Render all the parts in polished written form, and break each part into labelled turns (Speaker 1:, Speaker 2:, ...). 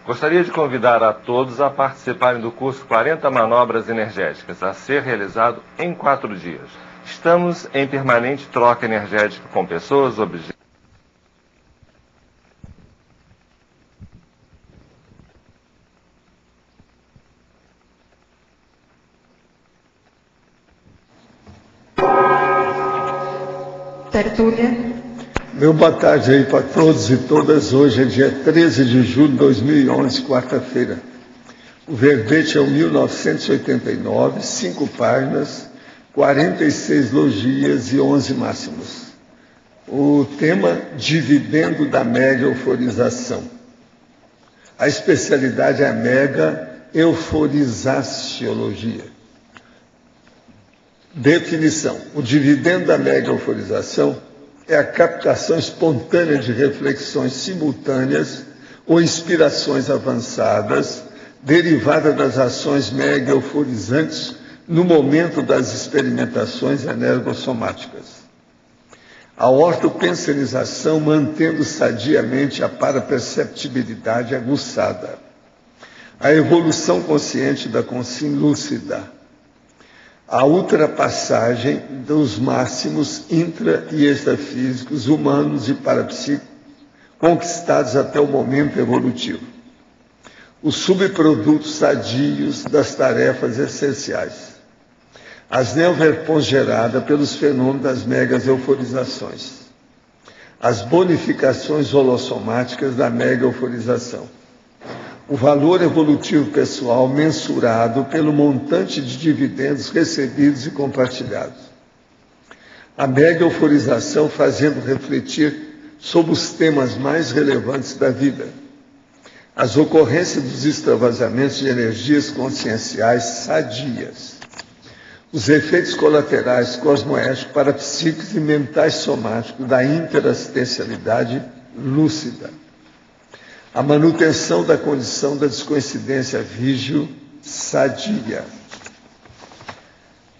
Speaker 1: Gostaria de convidar a todos a participarem do curso 40 Manobras Energéticas, a ser realizado em 4 dias. Estamos em permanente troca energética com pessoas, objetos.
Speaker 2: Tertúlia.
Speaker 3: Meu boa tarde aí para todos e todas. Hoje é dia 13 de julho de 2011, quarta-feira. O verbete é o 1989, 5 páginas, 46 logias e 11 máximos. O tema, dividendo da mega euforização. A especialidade é a mega euforizaciologia. Definição. O dividendo da mega euforização é a captação espontânea de reflexões simultâneas ou inspirações avançadas derivada das ações mega euforizantes no momento das experimentações energossomáticas. A ortopensenização mantendo sadiamente a paraperceptibilidade aguçada. A evolução consciente da consciência lúcida. A ultrapassagem dos máximos intra- e extrafísicos, humanos e parapsíquicos, conquistados até o momento evolutivo. Os subprodutos sadios das tarefas essenciais. As neoverpons geradas pelos fenômenos das megas euforizações. As bonificações holossomáticas da mega euforização. O valor evolutivo pessoal mensurado pelo montante de dividendos recebidos e compartilhados. A mega euforização fazendo refletir sobre os temas mais relevantes da vida. As ocorrências dos extravasamentos de energias conscienciais sadias. Os efeitos colaterais cosmoéticos, parapsíquicos e mentais somáticos da interassistencialidade lúcida. A manutenção da condição da descoincidência vígio sadia.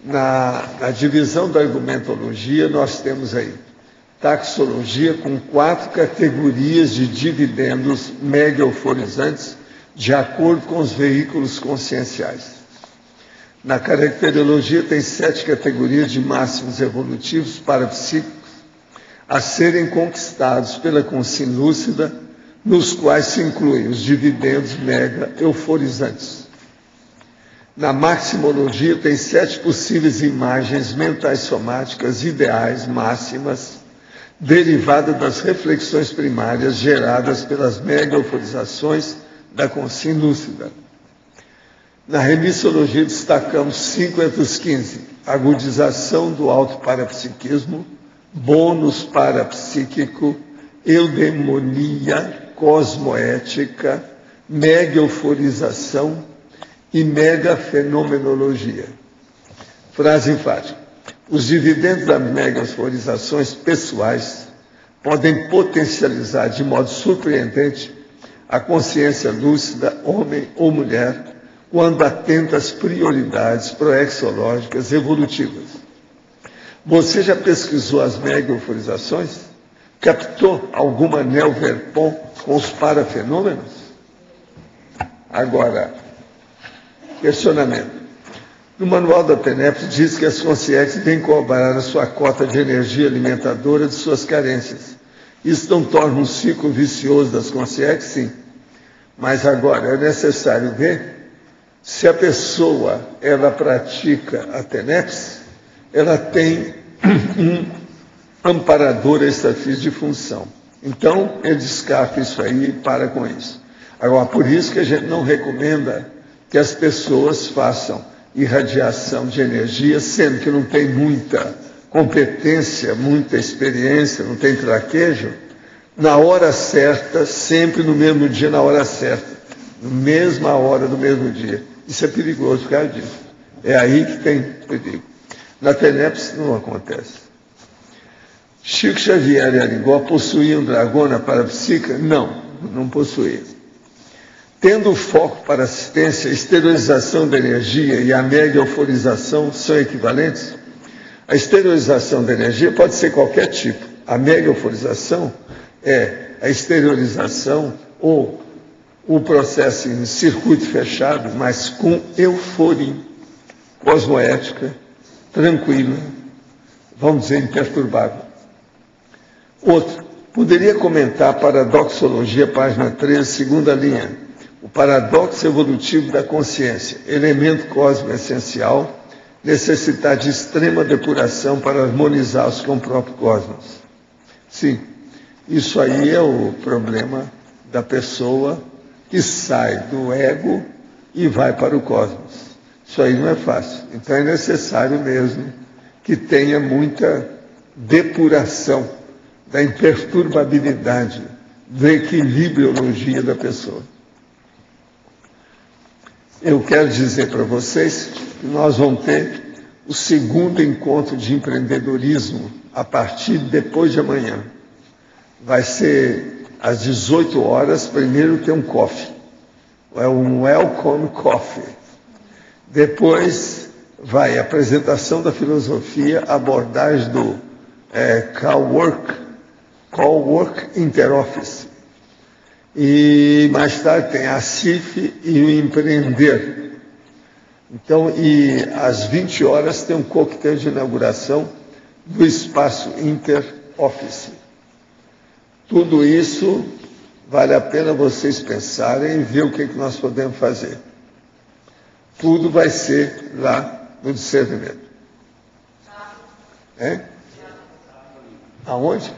Speaker 3: Na divisão da argumentologia, nós temos aí taxologia com 4 categorias de dividendos mega euforizantes de acordo com os veículos conscienciais. Na caracterologia, tem 7 categorias de máximos evolutivos parapsíquicos a serem conquistados pela consciência lúcida, nos quais se incluem os dividendos mega euforizantes. Na maximologia, tem 7 possíveis imagens mentais somáticas ideais máximas, derivadas das reflexões primárias geradas pelas mega euforizações da consciência lúcida. Na remissologia, destacamos 5 entre os 15. Agudização do autoparapsiquismo, bônus parapsíquico, eudemonia, cosmoética, mega euforização e mega fenomenologia. Frase enfática. Os dividendos das mega euforizações pessoais podem potencializar de modo surpreendente a consciência lúcida, homem ou mulher, quando atenta às prioridades proexológicas evolutivas. Você já pesquisou as mega euforizações? Captou alguma neoverpon com os parafenômenos? Agora, questionamento. No manual da TENEPS diz que as consciências têm que cobrar a sua cota de energia alimentadora de suas carências. Isso não torna um ciclo vicioso das consciências? Sim. Mas agora é necessário ver se a pessoa ela pratica a TENEPS, ela tem um amparador extrafísico de função. Então, ele descarta isso aí e para com isso. Agora, por isso que a gente não recomenda que as pessoas façam irradiação de energia, sendo que não tem muita competência, muita experiência, não tem traquejo, na hora certa, sempre no mesmo dia, na hora certa, na mesma hora do mesmo dia. Isso é perigoso por causa disso. É aí que tem perigo. Na TENEPS não acontece. Chico Xavier e Arigó possuíam dragona parapsíquica? Não, não possuía. Tendo o foco para assistência, a esterilização da energia e a mega euforização são equivalentes? A exteriorização da energia pode ser qualquer tipo. A mega-euforização é a exteriorização ou o processo em circuito fechado, mas com euforia cosmoética, tranquila, vamos dizer, imperturbável. Outro, poderia comentar a Paradoxologia, página 13, segunda linha. O paradoxo evolutivo da consciência, elemento cósmico essencial, necessitar de extrema depuração para harmonizar-se com o próprio cosmos. Sim, isso aí é o problema da pessoa que sai do ego e vai para o cosmos. Isso aí não é fácil. Então é necessário mesmo que tenha muita depuração da imperturbabilidade, da equilibriologia da pessoa. Eu quero dizer para vocês que nós vamos ter o segundo encontro de empreendedorismo a partir de depois de amanhã. Vai ser às 18 horas, primeiro tem um coffee. É um welcome coffee. Depois vai a apresentação da filosofia, abordagem do Call Work Interoffice. E mais tarde tem a CIF e o Empreender. Então, e às 20 horas tem um coquetel de inauguração do Espaço Interoffice. Tudo isso vale a pena vocês pensarem e ver o que nós podemos fazer. Tudo vai ser lá no discernimento. Aonde?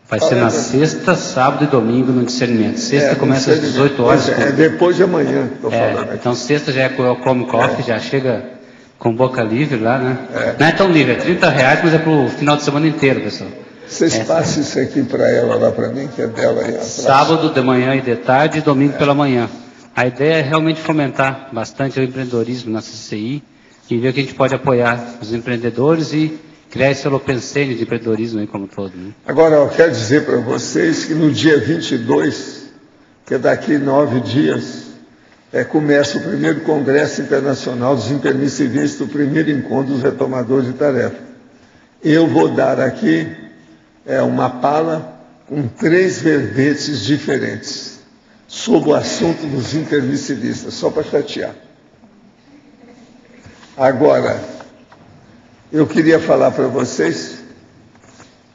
Speaker 2: Vai ser na sexta, sábado e domingo no discernimento. Sexta começa às 18 horas.
Speaker 3: É depois de amanhã que estou falando aqui.
Speaker 2: Então sexta já é com o Come Coffee, já chega com boca livre lá, né? Não é tão livre, é R$30, mas é para o final de semana inteiro, pessoal.
Speaker 3: Vocês passem isso aqui para ela lá para mim, que é dela aí atrás.
Speaker 2: Sábado de manhã e de tarde e domingo pela manhã. A ideia é realmente fomentar bastante o empreendedorismo na CCI e ver o que a gente pode apoiar os empreendedores e criar esse holopensene de empreendedorismo aí como todo. Né?
Speaker 3: Agora, eu quero dizer para vocês que no dia 22, que é daqui 9 dias, começa o primeiro Congresso Internacional dos Intermissivistas, o primeiro encontro dos retomadores de tarefa. Eu vou dar aqui uma pala com 3 verbetes diferentes sobre o assunto dos intermissivistas, só para chatear. Agora, eu queria falar para vocês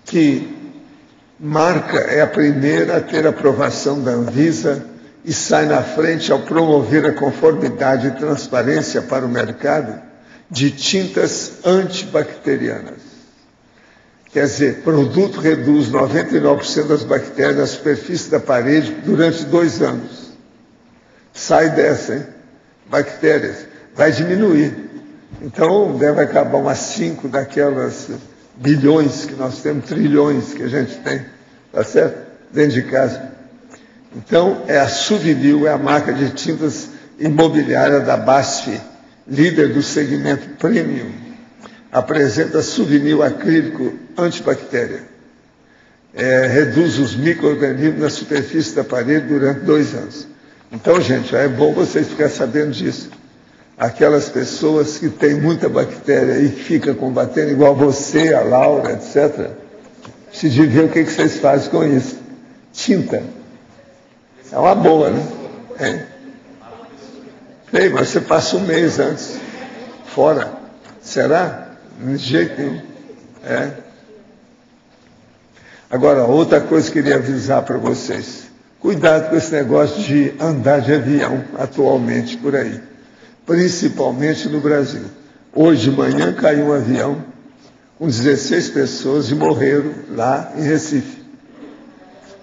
Speaker 3: que marca é a primeira a ter aprovação da Anvisa e sai na frente ao promover a conformidade e transparência para o mercado de tintas antibacterianas. Quer dizer, produto reduz 99% das bactérias na superfície da parede durante 2 anos. Sai dessa, hein? Bactérias. Vai diminuir. Então, deve acabar umas 5 daquelas bilhões que nós temos, trilhões que a gente tem, tá certo? Dentro de casa. Então, a Suvinil, é a marca de tintas imobiliária da BASF, líder do segmento premium. Apresenta Suvinil acrílico antibactéria. Reduz os micro-organismos na superfície da parede durante 2 anos. Então, gente, é bom vocês ficarem sabendo disso. Aquelas pessoas que têm muita bactéria e ficam combatendo, igual você, a Laura, etc., precisa ver o que vocês fazem com isso. Tinta. É uma boa, né? Ei, mas você passa 1 mês antes, fora. Será? De jeito nenhum. Agora, outra coisa que eu queria avisar para vocês. Cuidado com esse negócio de andar de avião atualmente por aí. Principalmente no Brasil. Hoje de manhã caiu um avião com 16 pessoas e morreram lá em Recife.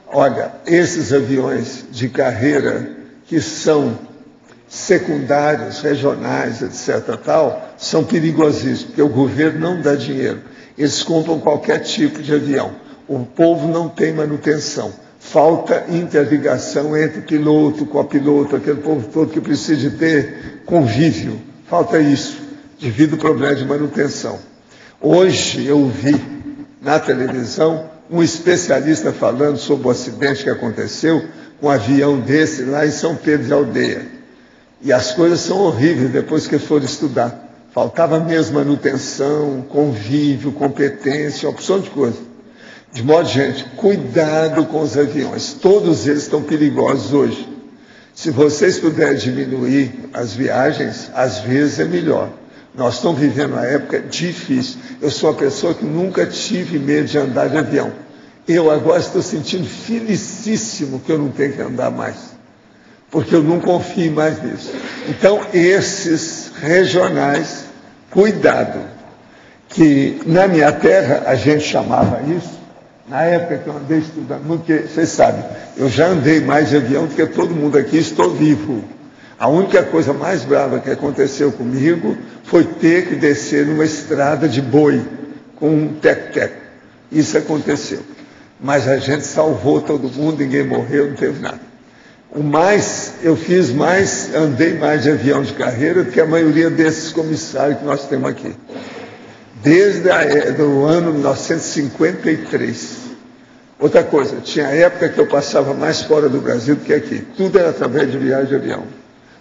Speaker 3: Olha, esses aviões de carreira que são secundários, regionais, etc., tal, são perigosíssimos, porque o governo não dá dinheiro. Eles compram qualquer tipo de avião. O povo não tem manutenção. Falta interligação entre piloto, copiloto, aquele povo todo que precisa de ter convívio. Falta isso, devido ao problema de manutenção. Hoje eu vi na televisão um especialista falando sobre o acidente que aconteceu com um avião desse lá em São Pedro de Aldeia. E as coisas são horríveis depois que for estudar. Faltava mesmo manutenção, convívio, competência, uma opção de coisa. De modo, gente, cuidado com os aviões. Todos eles estão perigosos hoje. Se vocês puderem diminuir as viagens, às vezes é melhor. Nós estamos vivendo uma época difícil. Eu sou uma pessoa que nunca tive medo de andar de avião. Eu agora estou sentindo felicíssimo que eu não tenho que andar mais, porque eu não confio mais nisso. Então, esses regionais, cuidado, que na minha terra a gente chamava isso, na época que eu andei estudando, porque vocês sabem, eu já andei mais de avião do que todo mundo aqui, estou vivo. A única coisa mais brava que aconteceu comigo foi ter que descer numa estrada de boi, com um teco-teco. Isso aconteceu. Mas a gente salvou todo mundo, ninguém morreu, não teve nada. Eu andei mais de avião de carreira do que a maioria desses comissários que nós temos aqui. Desde o ano 1953. Outra coisa, tinha época que eu passava mais fora do Brasil do que aqui. Tudo era através de viagem de avião.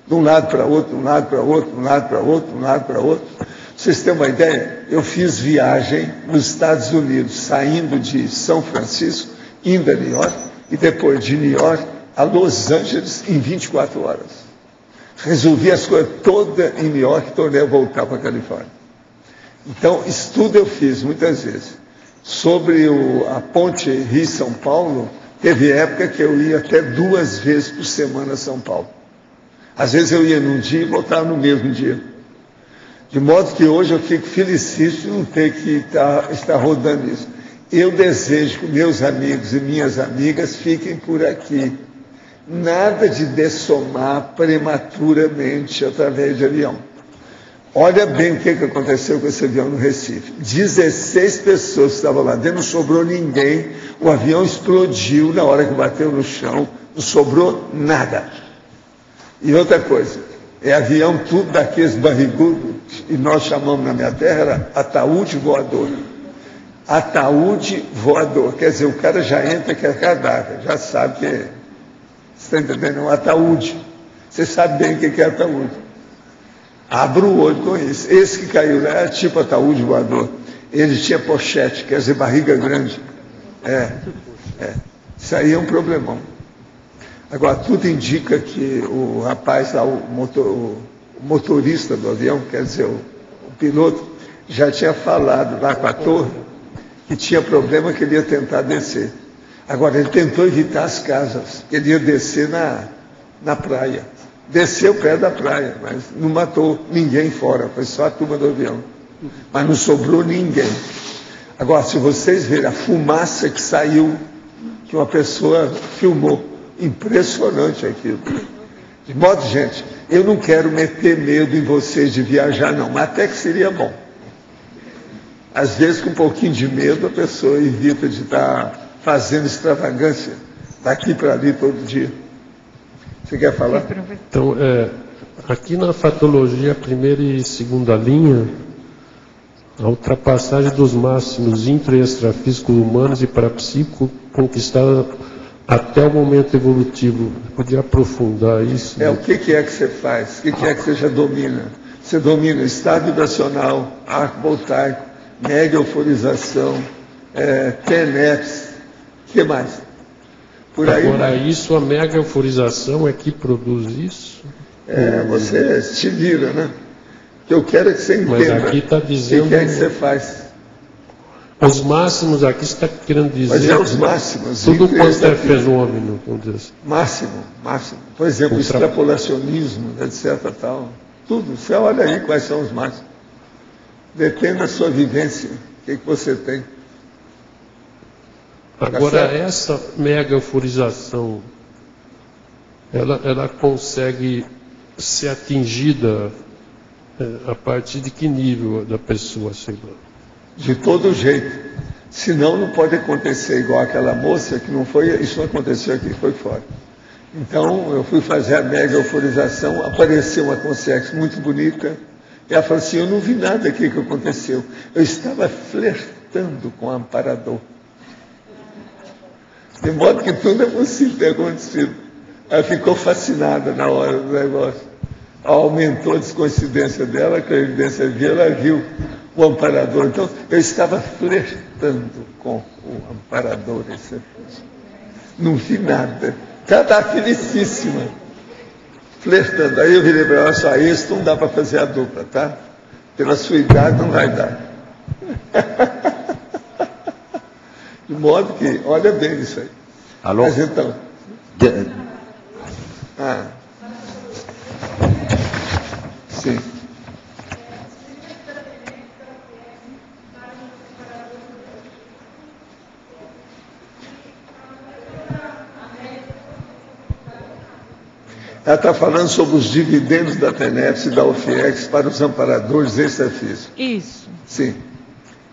Speaker 3: De um lado para outro, de um lado para outro, de um lado para outro, de um lado para outro. Pra vocês terem uma ideia, eu fiz viagem nos Estados Unidos, saindo de São Francisco, indo a New York, e depois de New York a Los Angeles em 24 horas. Resolvi as coisas todas em New York e tornei a voltar para a Califórnia. Então, estudo eu fiz muitas vezes. Sobre a ponte Rio-São Paulo, teve época que eu ia até 2 vezes por semana a São Paulo. Às vezes eu ia num dia e voltava no mesmo dia. De modo que hoje eu fico felicíssimo de não ter que estar rodando isso. Eu desejo que meus amigos e minhas amigas fiquem por aqui. Nada de dessomar prematuramente através de avião. Olha bem o que aconteceu com esse avião no Recife. 16 pessoas estavam lá dentro, não sobrou ninguém. O avião explodiu na hora que bateu no chão, não sobrou nada. E outra coisa, avião tudo daqueles barrigudos, e nós chamamos na minha terra, era ataúde voador. Ataúde voador, quer dizer, o cara já entra que é cadáver, já sabe que é. Você está entendendo? É um ataúde. Você sabe bem o que é ataúde. Abra o olho com isso. Esse que caiu lá era tipo ataúde voador. Ele tinha pochete, quer dizer, barriga grande. Isso aí é um problemão. Agora, tudo indica que o rapaz lá, o motorista do avião, quer dizer, o piloto, já tinha falado lá com a torre que tinha problema que ele ia tentar descer. Agora, ele tentou evitar as casas, ele ia descer na praia. Desceu perto da praia, mas não matou ninguém fora, foi só a turma do avião. Mas não sobrou ninguém. Agora, se vocês verem a fumaça que saiu, que uma pessoa filmou, impressionante aquilo. De modo, gente, eu não quero meter medo em vocês de viajar, não, mas até que seria bom. Às vezes, com um pouquinho de medo, a pessoa evita de estar fazendo extravagância daqui para ali todo dia. Você quer falar?
Speaker 4: Então, aqui na fatologia, primeira e segunda linha, a ultrapassagem dos máximos intra e extrafísicos humanos e parapsíquicos conquistada até o momento evolutivo. Podia aprofundar isso?
Speaker 3: O que é que você faz? O que é que você já domina? Você domina estado vibracional, arco voltaico, mega euforização, TENEPS, o que mais? Por aí,
Speaker 4: agora, isso, a mega euforização é que produz isso?
Speaker 3: Você se vira, né? O que eu quero é que você entenda.
Speaker 4: Mas aqui está dizendo...
Speaker 3: O que é que você faz?
Speaker 4: Os máximos aqui está querendo dizer...
Speaker 3: Mas os máximos.
Speaker 4: Tudo quanto é fenômeno, vamos dizer assim.
Speaker 3: Máximo. Por exemplo, extrapolacionismo, etc. Tal. Tudo. Você olha aí quais são os máximos. Depende da sua vivência. O que você tem.
Speaker 4: Agora, essa mega euforização, ela consegue ser atingida a partir de que nível da pessoa, sei lá?
Speaker 3: De todo jeito. Senão não pode acontecer igual aquela moça que não foi, isso não aconteceu aqui, foi fora. Então eu fui fazer a mega euforização, apareceu uma consciência muito bonita, e ela falou assim, eu não vi nada aqui que aconteceu. Eu estava flertando com o amparador. De modo que tudo é possível ter acontecido. Ela ficou fascinada na hora do negócio. aumentou a descoincidência dela, a clarividência viu, ela viu o amparador. Então, eu estava flertando com o amparador. Não vi nada. Ela estava felicíssima, flertando. Aí eu virei para ela, olha só, isso não dá para fazer a dupla, tá? Pela sua idade não vai dar. De modo que, olha bem isso aí.
Speaker 5: Alô?
Speaker 3: Mas então... Sim. Ela está falando sobre os dividendos da TENEPS e da UFIEX para os amparadores extrafísicos.
Speaker 6: Isso.
Speaker 3: Sim.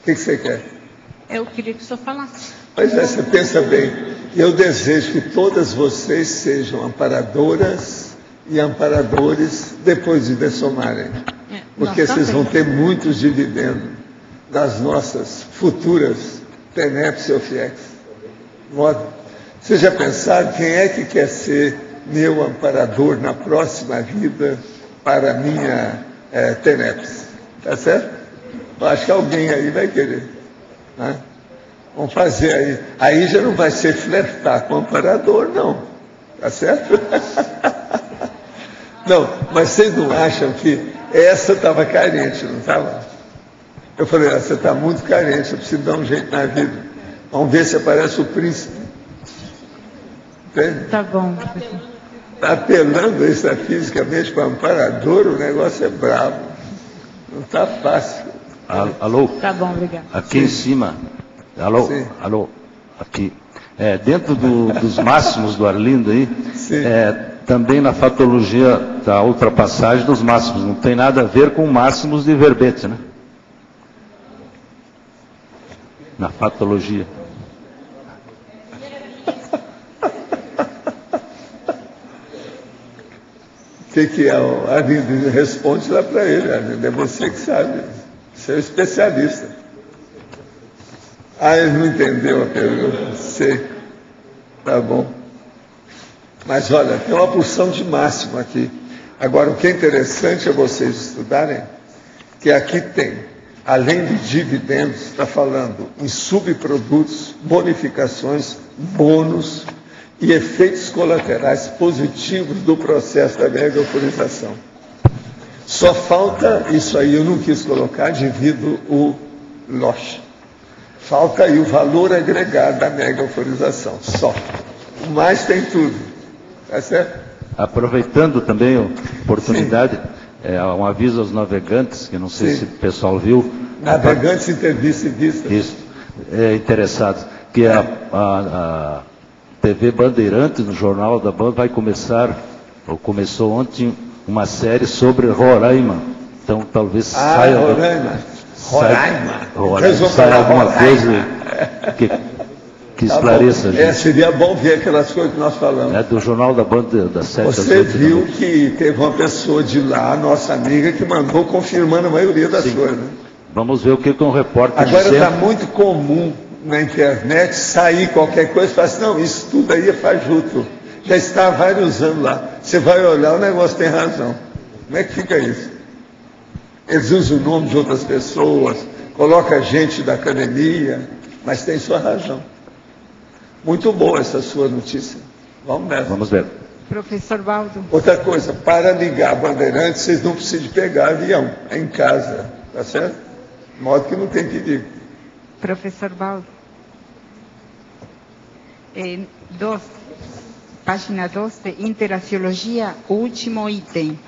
Speaker 3: O que você quer?
Speaker 6: Eu queria que o senhor falasse.
Speaker 3: Pois é, você pensa bem. Eu desejo que todas vocês sejam amparadoras e amparadores depois de dessomarem. Porque vocês vão ter muitos dividendos das nossas futuras TENEPS e UFIEX. Vocês já pensaram quem é que quer ser meu amparador na próxima vida para a minha TENEPS? Tá certo? Eu acho que alguém aí vai querer. Né? Vamos fazer aí. Aí já não vai ser flertar com o amparador, não. Tá certo? Não, mas vocês não acham que essa estava carente, não estava? Eu falei, você está muito carente, eu preciso dar um jeito na vida. Vamos ver se aparece o príncipe. Entende?
Speaker 6: Tá bom.
Speaker 3: Está apelando extrafisicamente para o amparador, o negócio é bravo. Não está fácil.
Speaker 5: Alô?
Speaker 6: Tá bom, obrigado.
Speaker 5: Aqui em cima. Alô?
Speaker 3: Sim.
Speaker 5: Alô? Aqui. Dentro dos máximos do Arlindo aí, também na fatologia da ultrapassagem dos máximos. Não tem nada a ver com máximos de verbete, né? Na patologia.
Speaker 3: O que é o Arlindo? Responde lá para ele, Arlindo. É você que sabe. Você é o especialista. Ele não entendeu a pergunta. Sei. Tá bom. Mas olha, tem uma porção de máximo aqui. Agora, o que é interessante é vocês estudarem que aqui tem, além de dividendos, está falando em subprodutos, bonificações, bônus e efeitos colaterais positivos do processo da mega euforização. Só falta, isso aí eu não quis colocar devido o lote. Falta aí o valor agregado da mega euforização, só. O mais tem tudo, tá certo?
Speaker 5: Aproveitando também a oportunidade, um aviso aos navegantes, que não sei se o pessoal viu.
Speaker 3: Navegantes, intervistivistas.
Speaker 5: Isso, interessados, que a TV Bandeirantes, no Jornal da Band, vai começar, ou começou ontem, uma série sobre Roraima. Então talvez saia... Roraima. Saia alguma coisa que esclareça.
Speaker 3: Seria bom ver aquelas coisas que nós falamos.
Speaker 5: Do Jornal da Band, das 7 às 8.
Speaker 3: Você viu que teve uma pessoa de lá, nossa amiga, que mandou confirmando a maioria das coisas. Né?
Speaker 5: Vamos ver o que um repórter
Speaker 3: Agora está muito comum na internet sair qualquer coisa e falar assim, não, isso tudo aí é fajuto. Já está há vários anos lá. Você vai olhar, o negócio tem razão. Como é que fica isso? Eles usam o nome de outras pessoas, colocam gente da academia, mas tem sua razão. Muito boa essa sua notícia. Vamos nessa.
Speaker 5: Vamos ver.
Speaker 6: Professor Baldo.
Speaker 3: Outra coisa, para ligar a Bandeirantes, vocês não precisam de pegar avião, é em casa, tá certo? De modo que não tem perigo.
Speaker 6: Professor Baldo. Página 2 de Interaciologia, o último item.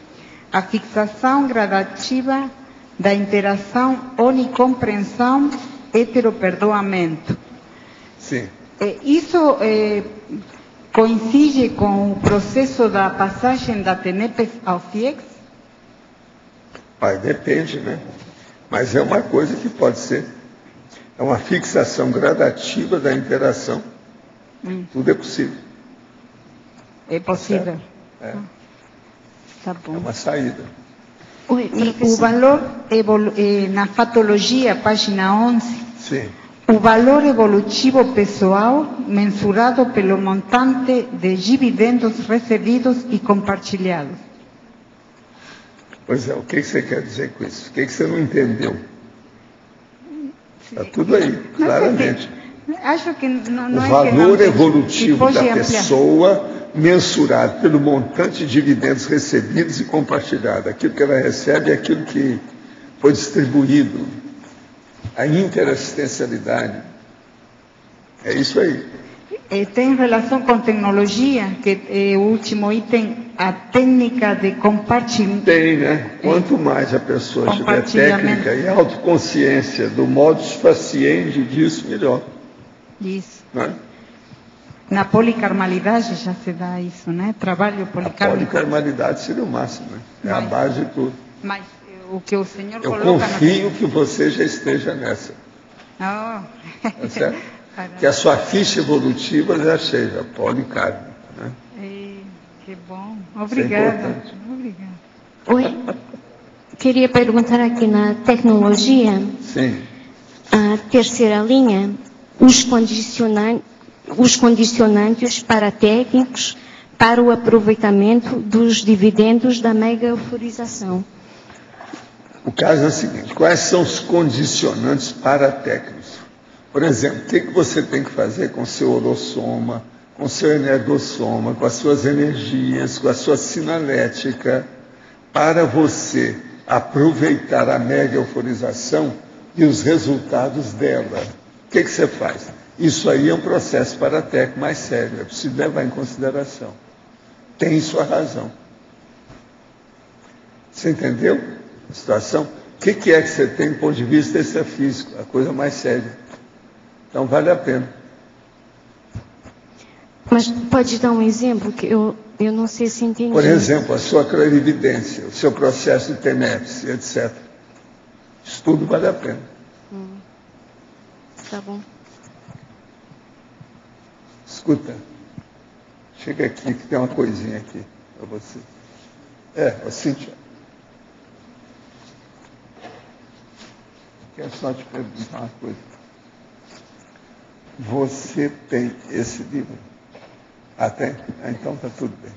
Speaker 6: A fixação gradativa da interação onicompreensão heteroperdoamento.
Speaker 3: Sim.
Speaker 6: Isso coincide com o processo da passagem da TENEPS ao FIEX?
Speaker 3: Depende, né? Mas é uma coisa que pode ser. É uma fixação gradativa da interação. Tudo é possível.
Speaker 6: É possível. Tá bom.
Speaker 3: É uma saída.
Speaker 6: E o valor, na patologia, página 11,
Speaker 3: sim.
Speaker 6: O valor evolutivo pessoal mensurado pelo montante de dividendos recebidos e compartilhados.
Speaker 3: Pois é, o que você quer dizer com isso? O que você não entendeu? Está tudo aí, claramente.
Speaker 6: Acho que não
Speaker 3: o
Speaker 6: é
Speaker 3: valor
Speaker 6: que não
Speaker 3: evolutivo da
Speaker 6: ampliar.
Speaker 3: pessoa mensurado pelo montante de dividendos recebidos e compartilhado. Aquilo que ela recebe é aquilo que foi distribuído. A interassistencialidade. É isso aí.
Speaker 6: Tem relação com tecnologia, que é o último item, a técnica de compartilhamento.
Speaker 3: Tem, né? Quanto mais a pessoa tiver técnica e autoconsciência do modus faciendi disso, melhor.
Speaker 6: Isso.
Speaker 3: Né?
Speaker 6: Na policarmalidade já se dá isso, né? Trabalho policármico.
Speaker 3: A policarmalidade seria o máximo, né? É a base de tudo.
Speaker 6: Mas o que o senhor
Speaker 3: Eu
Speaker 6: coloca...
Speaker 3: confio que você já esteja nessa.
Speaker 6: Oh.
Speaker 3: Tá certo? Que a sua ficha evolutiva já seja policármica. Né?
Speaker 6: Que bom. Obrigada.
Speaker 3: É
Speaker 6: Obrigada.
Speaker 7: Oi. Queria perguntar aqui na tecnologia.
Speaker 3: Sim.
Speaker 7: A terceira linha, os condicionantes para técnicos para o aproveitamento dos dividendos da mega-euforização.
Speaker 3: O caso é o seguinte, quais são os condicionantes para técnicos? Por exemplo, o que você tem que fazer com o seu holossoma, com o seu energossoma, com as suas energias, com a sua sinalética, para você aproveitar a mega-euforização e os resultados dela? O que você faz? Isso aí é um processo paratécnico mais sério, é preciso levar em consideração. Tem sua razão. Você entendeu a situação? O que é que você tem do ponto de vista extrafísico? A coisa mais séria. Então vale a pena.
Speaker 7: Mas pode dar um exemplo que eu não sei se entendi.
Speaker 3: Por exemplo, a sua clarividência, o seu processo de tenepse, etc. Isso tudo vale a pena.
Speaker 7: Tá bom.
Speaker 3: Escuta, chega aqui que tem uma coisinha aqui para você. Cíntia. Quero só te perguntar uma coisa. Você tem esse livro? Tem? Então está tudo bem.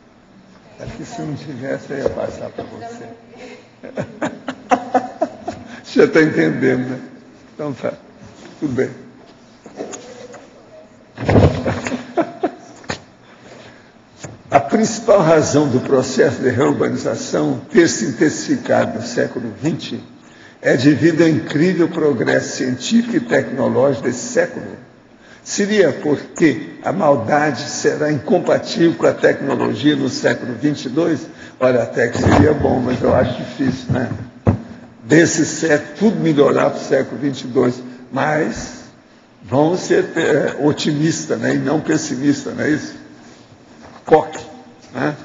Speaker 3: Aqui se não tivesse, eu ia passar para você. Você já está entendendo, né? Então tá, tudo bem. A principal razão do processo de reurbanização ter se intensificado no século XX é devido ao incrível progresso científico e tecnológico desse século. Seria porque a maldade será incompatível com a tecnologia no século XXII? Olha, até que seria bom, mas eu acho difícil, né? Desse século, tudo melhorar para o século XXII. Mas vamos ser otimistas, né? E não pessimistas, não é isso? Foque, né?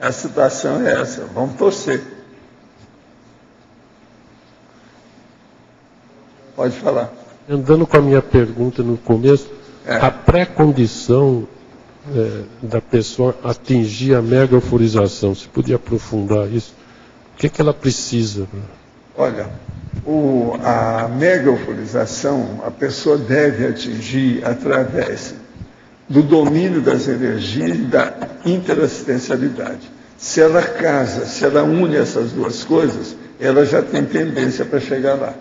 Speaker 3: A situação é essa, vamos torcer. Pode falar.
Speaker 4: Andando com a minha pergunta no começo, a pré-condição da pessoa atingir a mega-euforização, você podia aprofundar isso? O que ela precisa?
Speaker 3: Olha, a mega-euforização a pessoa deve atingir através do domínio das energias e da interassistencialidade. Se ela casa, se ela une essas duas coisas, ela já tem tendência para chegar lá.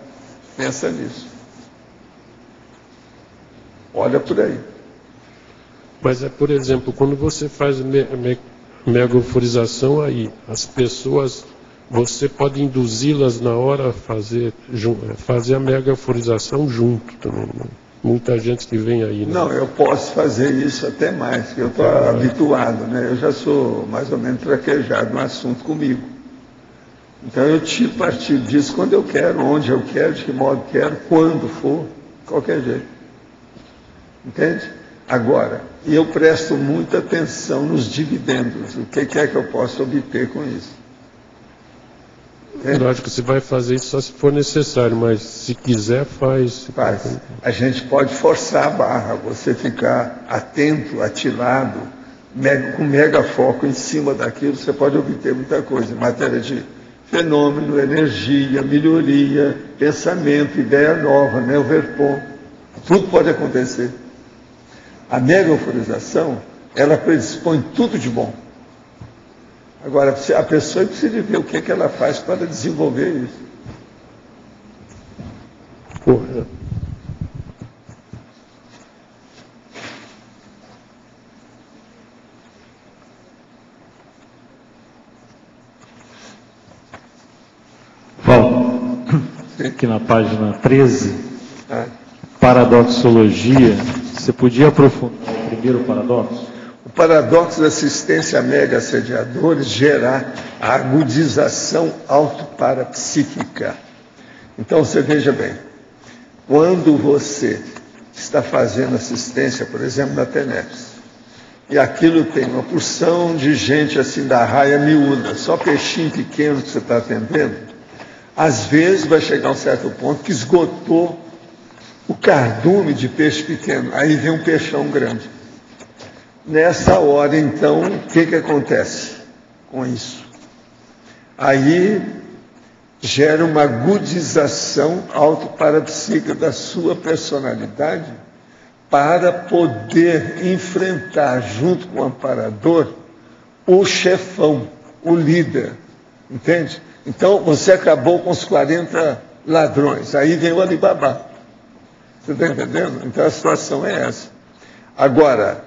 Speaker 3: Pensa nisso. Olha por aí.
Speaker 4: Mas por exemplo, quando você faz mega-euforização aí, as pessoas, você pode induzi-las na hora a fazer a mega-euforização junto também, né? Muita gente que vem aí, né? Não,
Speaker 3: eu posso fazer isso até mais, que eu estou habituado, né? Eu já sou mais ou menos traquejado no assunto comigo. Então eu tiro partido disso quando eu quero, onde eu quero, de que modo quero, quando for, qualquer jeito. Entende? Agora, eu presto muita atenção nos dividendos. O que é que eu posso obter com isso? Entende?
Speaker 4: Lógico que você vai fazer isso só se for necessário, mas se quiser, faz.
Speaker 3: Faz. A gente pode forçar a barra, você ficar atento, atilado, com mega foco em cima daquilo, você pode obter muita coisa em matéria de fenômeno, energia, melhoria, pensamento, ideia nova, né? O verpon. Tudo pode acontecer. A mega-euforização, ela predispõe tudo de bom. Agora, a pessoa precisa ver o que ela faz para desenvolver isso.
Speaker 4: Correto.
Speaker 8: Paulo, aqui na página 13, paradoxologia, você podia aprofundar o primeiro paradoxo?
Speaker 3: O paradoxo da assistência a mega assediadores gera a agudização autoparapsíquica. Então, você veja bem, quando você está fazendo assistência, por exemplo, na TENEPS, e aquilo tem uma porção de gente assim da raia miúda, só peixinho pequeno que você está atendendo, às vezes vai chegar a um certo ponto que esgotou o cardume de peixe pequeno, aí vem um peixão grande. Nessa hora, então, o que acontece com isso? Aí gera uma agudização autoparapsíquica da sua personalidade para poder enfrentar, junto com o amparador, o chefão, o líder. Entende? Então, você acabou com os 40 ladrões. Aí vem o Alibaba. Você está entendendo? Então, a situação é essa. Agora,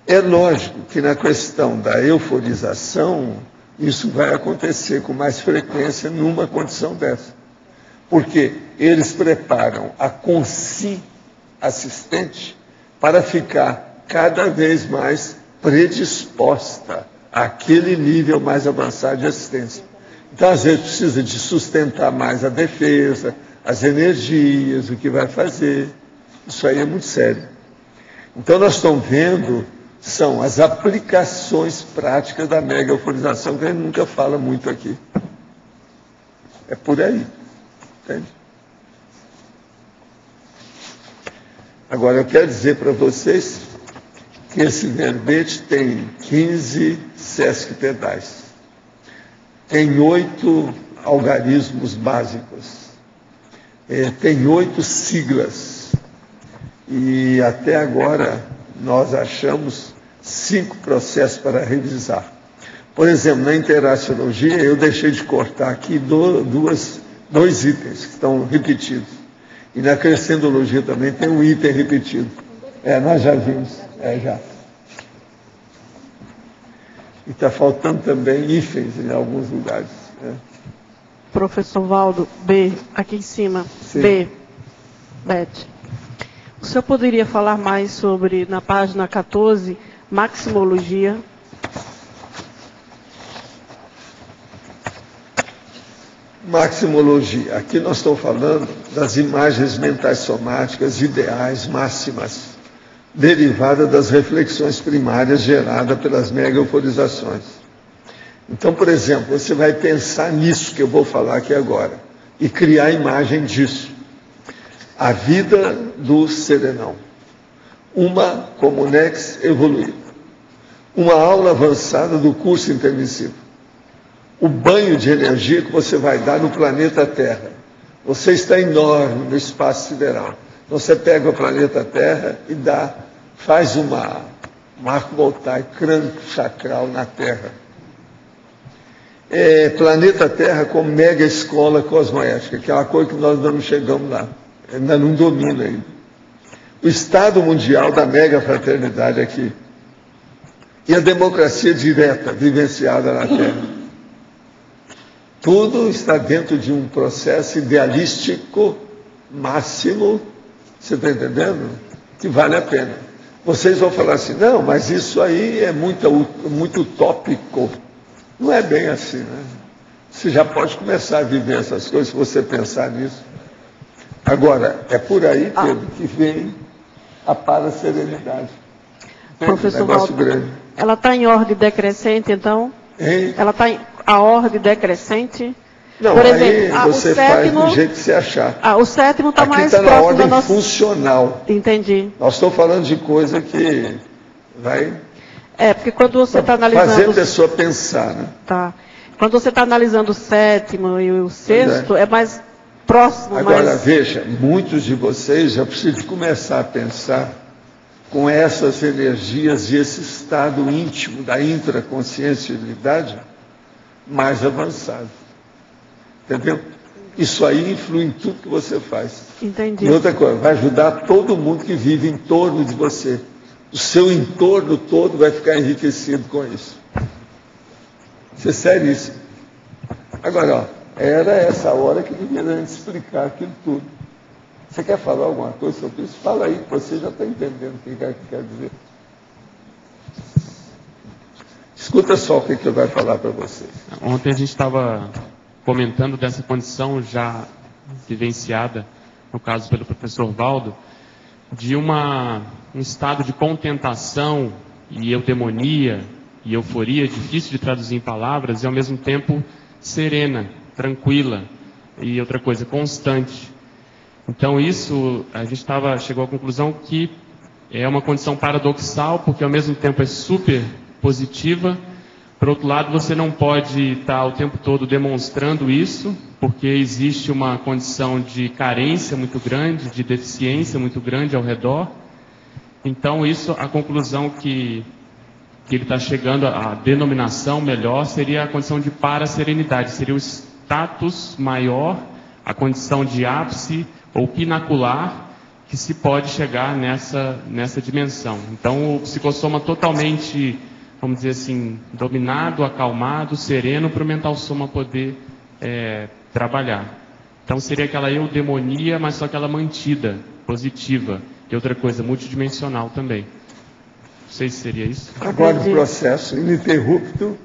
Speaker 3: é lógico que na questão da euforização, isso vai acontecer com mais frequência numa condição dessa. Porque eles preparam a consi assistente para ficar cada vez mais predisposta àquele nível mais avançado de assistência. Então, às vezes, precisa de sustentar mais a defesa, as energias, o que vai fazer. Isso aí é muito sério. Então, nós estamos vendo, são as aplicações práticas da mega euforização, que a gente nunca fala muito aqui. É por aí. Entende? Agora, eu quero dizer para vocês que esse verbete tem 15 sesquipedais. Tem 8 algarismos básicos. Tem 8 siglas. E até agora nós achamos 5 processos para revisar. Por exemplo, na interaciologia eu deixei de cortar aqui dois itens que estão repetidos. E na crescendologia também tem um item repetido. Nós já vimos. Já. E está faltando também hífens em alguns lugares.
Speaker 9: Professor Valdo, B, aqui em cima. Sim. B, Beth. O senhor poderia falar mais sobre, na página 14, maximologia?
Speaker 3: Maximologia. Aqui nós estamos falando das imagens mentais somáticas ideais máximas, derivadas das reflexões primárias geradas pelas mega-euforizações. Então, por exemplo, você vai pensar nisso que eu vou falar aqui agora e criar a imagem disso. A vida do serenão. Uma comunex evoluída. Uma aula avançada do curso intermissivo. O banho de energia que você vai dar no planeta Terra. Você está enorme no espaço sideral. Você pega o planeta Terra e faz um arco voltaico crânio-chacral na Terra. Planeta Terra como mega escola cosmoética, que é uma coisa que nós ainda não chegamos lá. Ainda não domina ainda. O Estado Mundial da mega fraternidade aqui. E a democracia direta, vivenciada na Terra. Tudo está dentro de um processo idealístico máximo, você está entendendo? Que vale a pena. Vocês vão falar assim, não, mas isso aí é muito utópico. Não é bem assim, né? Você já pode começar a viver essas coisas se você pensar nisso. Agora, é por aí, Pedro, que vem a paraserenidade.
Speaker 9: Professor Valdo, ela está em ordem decrescente, então?
Speaker 3: Hein?
Speaker 9: Ela está em a ordem decrescente?
Speaker 3: Não,
Speaker 9: por exemplo,
Speaker 3: aí você faz do jeito que você achar.
Speaker 9: O sétimo está mais
Speaker 3: próximo
Speaker 9: próximo
Speaker 3: da ordem
Speaker 9: da nossa...
Speaker 3: funcional.
Speaker 9: Entendi.
Speaker 3: Nós estamos falando de coisa que vai...
Speaker 9: porque quando você está analisando...
Speaker 3: fazer a pessoa pensar, né?
Speaker 9: Tá. Quando você está analisando o sétimo e o sexto, é mais próximo.
Speaker 3: Agora, veja, muitos de vocês já precisam começar a pensar com essas energias e esse estado íntimo da intraconsciencialidade mais avançado. Entendeu? Isso aí influi em tudo que você faz.
Speaker 9: Entendi.
Speaker 3: E outra coisa, vai ajudar todo mundo que vive em torno de você. O seu entorno todo vai ficar enriquecido com isso. Isso é seríssimo. Agora, ó, era essa hora que devia explicar aquilo tudo. Você quer falar alguma coisa sobre isso? Fala aí, que você já está entendendo o que quer dizer. Escuta só o que ele vai falar para vocês.
Speaker 10: Ontem a gente estava comentando dessa condição já vivenciada, no caso pelo professor Valdo, de um estado de contentação e eudemonia e euforia, difícil de traduzir em palavras, e ao mesmo tempo serena, tranquila e outra coisa, constante. Então isso, a gente chegou à conclusão que é uma condição paradoxal, porque ao mesmo tempo é super positiva. Por outro lado, você não pode estar o tempo todo demonstrando isso, porque existe uma condição de carência muito grande, de deficiência muito grande ao redor. Então, isso, a conclusão que ele está chegando, a denominação melhor, seria a condição de paraserenidade, seria o status maior, a condição de ápice ou pinacular, que se pode chegar nessa dimensão. Então, o psicossoma totalmente, vamos dizer assim, dominado, acalmado, sereno, para o mental soma poder trabalhar. Então seria aquela eudemonia, mas só aquela mantida, positiva. E outra coisa, multidimensional também. Não sei se seria isso.
Speaker 3: Agora o processo ininterrupto,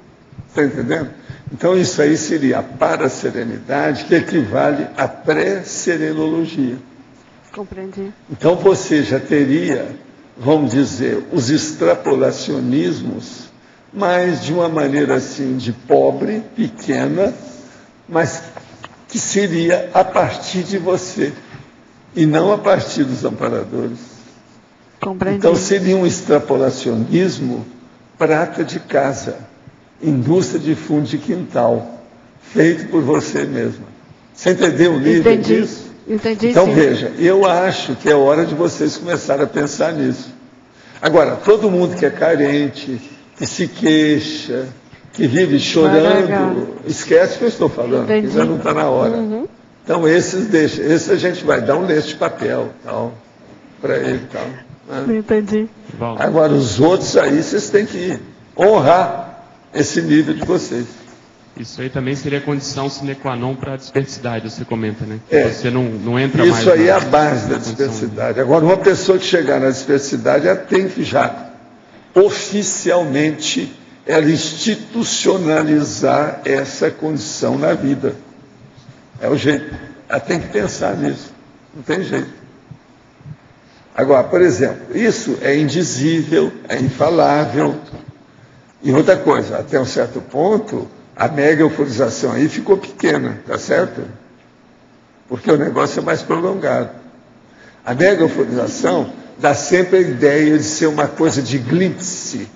Speaker 3: está entendendo? Então isso aí seria a paraserenidade, que equivale à pré-serenologia.
Speaker 9: Compreendi.
Speaker 3: Então você já teria, vamos dizer, os extrapolacionismos, mas de uma maneira assim, de pobre, pequena, mas que seria a partir de você, e não a partir dos amparadores.
Speaker 9: Compreendi.
Speaker 3: Então seria um extrapolacionismo prata de casa, indústria de fundo de quintal, feito por você mesma. Você entendeu o nível disso?
Speaker 9: Entendi.
Speaker 3: Então
Speaker 9: sim.
Speaker 3: veja, eu acho que é hora de vocês começarem a pensar nisso. Agora, todo mundo que é carente, que se queixa, que vive chorando, esquece o que eu estou falando, que já não está na hora.
Speaker 9: Uhum.
Speaker 3: Então esses deixa, esse a gente vai dar um lenço de papel para ele e tal. Né?
Speaker 9: Entendi.
Speaker 3: Agora os outros aí vocês têm que honrar esse nível de vocês.
Speaker 10: Isso aí também seria condição sine qua non para a dispersidade, você comenta, né? Que você não entra mais.
Speaker 3: Isso aí é a base da dispersidade. Agora, uma pessoa que chegar na dispersidade, ela tem que já, oficialmente, ela institucionalizar essa condição na vida. É o jeito. Ela tem que pensar nisso. Não tem jeito. Agora, por exemplo, isso é indizível, é infalável. E outra coisa, até um certo ponto, a mega euforização aí ficou pequena, tá certo? Porque o negócio é mais prolongado. A mega euforização dá sempre a ideia de ser uma coisa de glimpse,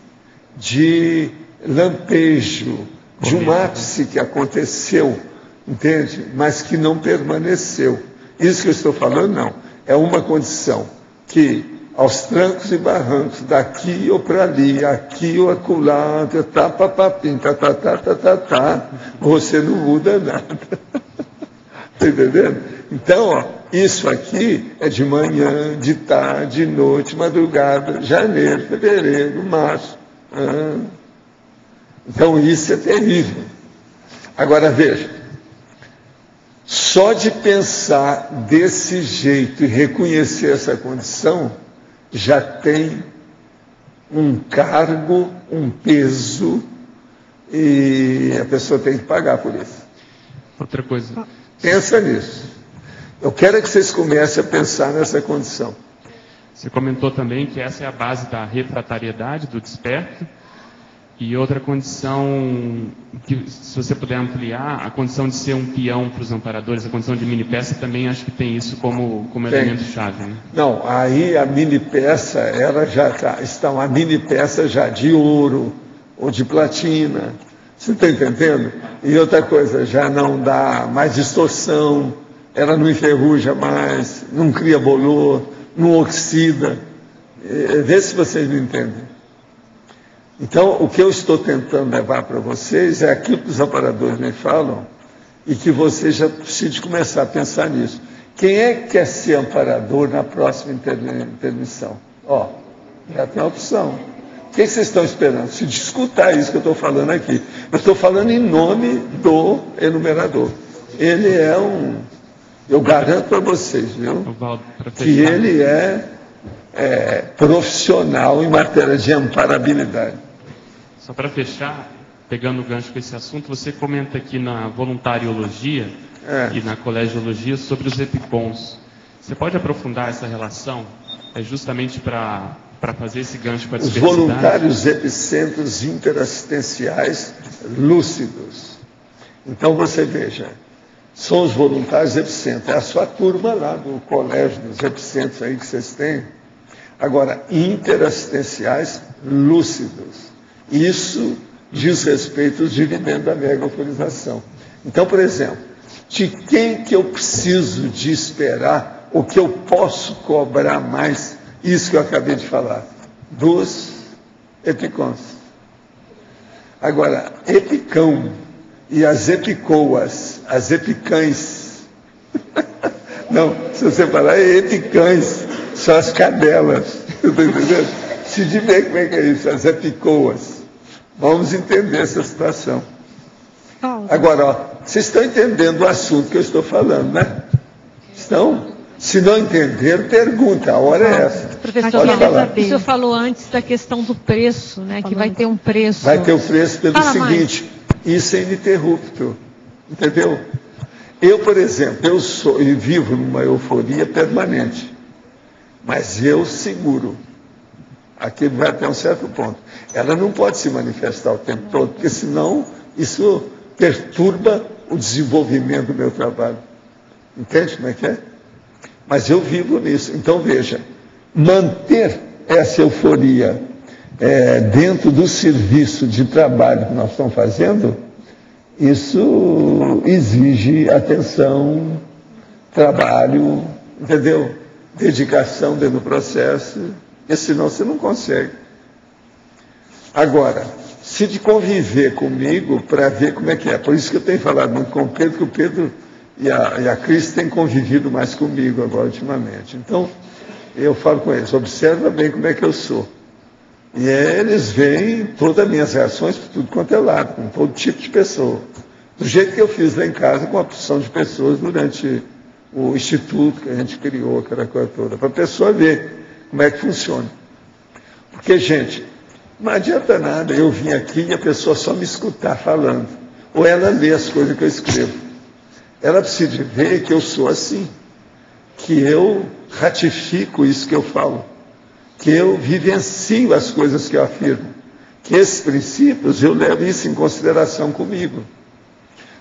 Speaker 3: de lampejo, de um ápice que aconteceu, entende? Mas que não permaneceu. Isso que eu estou falando, não. É uma condição que, aos trancos e barrancos, daqui ou para ali, aqui ou acolá, você não muda nada. Está entendendo? Então, ó, isso aqui é de manhã, de tarde, de noite, madrugada, janeiro, fevereiro, março. Então, isso é terrível. Agora, veja, só de pensar desse jeito e reconhecer essa condição, já tem um cargo, um peso, e a pessoa tem que pagar por isso.
Speaker 10: Outra coisa.
Speaker 3: Pensa nisso. Eu quero que vocês comecem a pensar nessa condição.
Speaker 10: Você comentou também que essa é a base da refratariedade, do desperto. E outra condição, que se você puder ampliar, a condição de ser um peão para os amparadores, a condição de mini peça, também acho que tem isso como elemento-chave. Né?
Speaker 3: Não, aí a mini peça, ela já está uma mini peça já de ouro ou de platina. Você está entendendo? E outra coisa, já não dá mais distorção, ela não enferruja mais, não cria bolor, não oxida. Vê se vocês não entendem. Então, o que eu estou tentando levar para vocês é aquilo que os amparadores me falam e que vocês já precisam começar a pensar nisso. Quem é que quer ser amparador na próxima intermissão? Ó, já tem a opção. O que vocês estão esperando? Se escutar isso que eu estou falando aqui. Eu estou falando em nome do enumerador. Ele é eu garanto para vocês, viu? Que ele é profissional em matéria de amparabilidade.
Speaker 10: Só para fechar, pegando o gancho com esse assunto, você comenta aqui na voluntariologia e na colegiologia sobre os EPICONs. Você pode aprofundar essa relação? É justamente para fazer esse gancho com a
Speaker 3: Os
Speaker 10: diversidade?
Speaker 3: voluntários epicentros interassistenciais lúcidos. Então você veja, são os voluntários epicentros, é a sua turma lá do colégio dos epicentros aí que vocês têm. Agora, interassistenciais lúcidos. Isso diz respeito aos dividendos da mega euforização. Então, por exemplo, de quem que eu preciso de esperar, o que eu posso cobrar mais, isso que eu acabei de falar, dos epicons. Agora, epicão e as epicoas, as epicães, não, se você falar é epicães, são as cadelas, está entendendo? Se de ver como é que é isso, as epicoas. Vamos entender essa situação. Agora, ó, vocês estão entendendo o assunto que eu estou falando, né? Estão? Se não entenderam, pergunta, a hora é essa.
Speaker 11: Professor, o senhor falou antes da questão do preço, né? Que vai ter um preço.
Speaker 3: Vai ter o preço pelo seguinte, isso é ininterrupto, entendeu? Eu, por exemplo, eu vivo numa euforia permanente, mas eu seguro. Aquilo vai até um certo ponto. Ela não pode se manifestar o tempo todo, porque senão isso perturba o desenvolvimento do meu trabalho. Entende como é que é? Mas eu vivo nisso. Então, veja, manter essa euforia dentro do serviço de trabalho que nós estamos fazendo, isso exige atenção, trabalho, entendeu? Dedicação dentro do processo, porque senão você não consegue. Agora, se de conviver comigo para ver como é que é, por isso que eu tenho falado muito com o Pedro, que o Pedro e a Cris têm convivido mais comigo agora ultimamente. Então, eu falo com eles, observa bem como é que eu sou. E eles veem todas as minhas reações por tudo quanto é lado, com todo tipo de pessoa. Do jeito que eu fiz lá em casa com a opção de pessoas durante o instituto que a gente criou, aquela coisa toda, para a pessoa ver como é que funciona. Porque, gente, não adianta nada eu vir aqui e a pessoa só me escutar falando, ou ela lê as coisas que eu escrevo. Ela precisa ver que eu sou assim, que eu ratifico isso que eu falo, que eu vivencio as coisas que eu afirmo, que esses princípios eu levo isso em consideração comigo.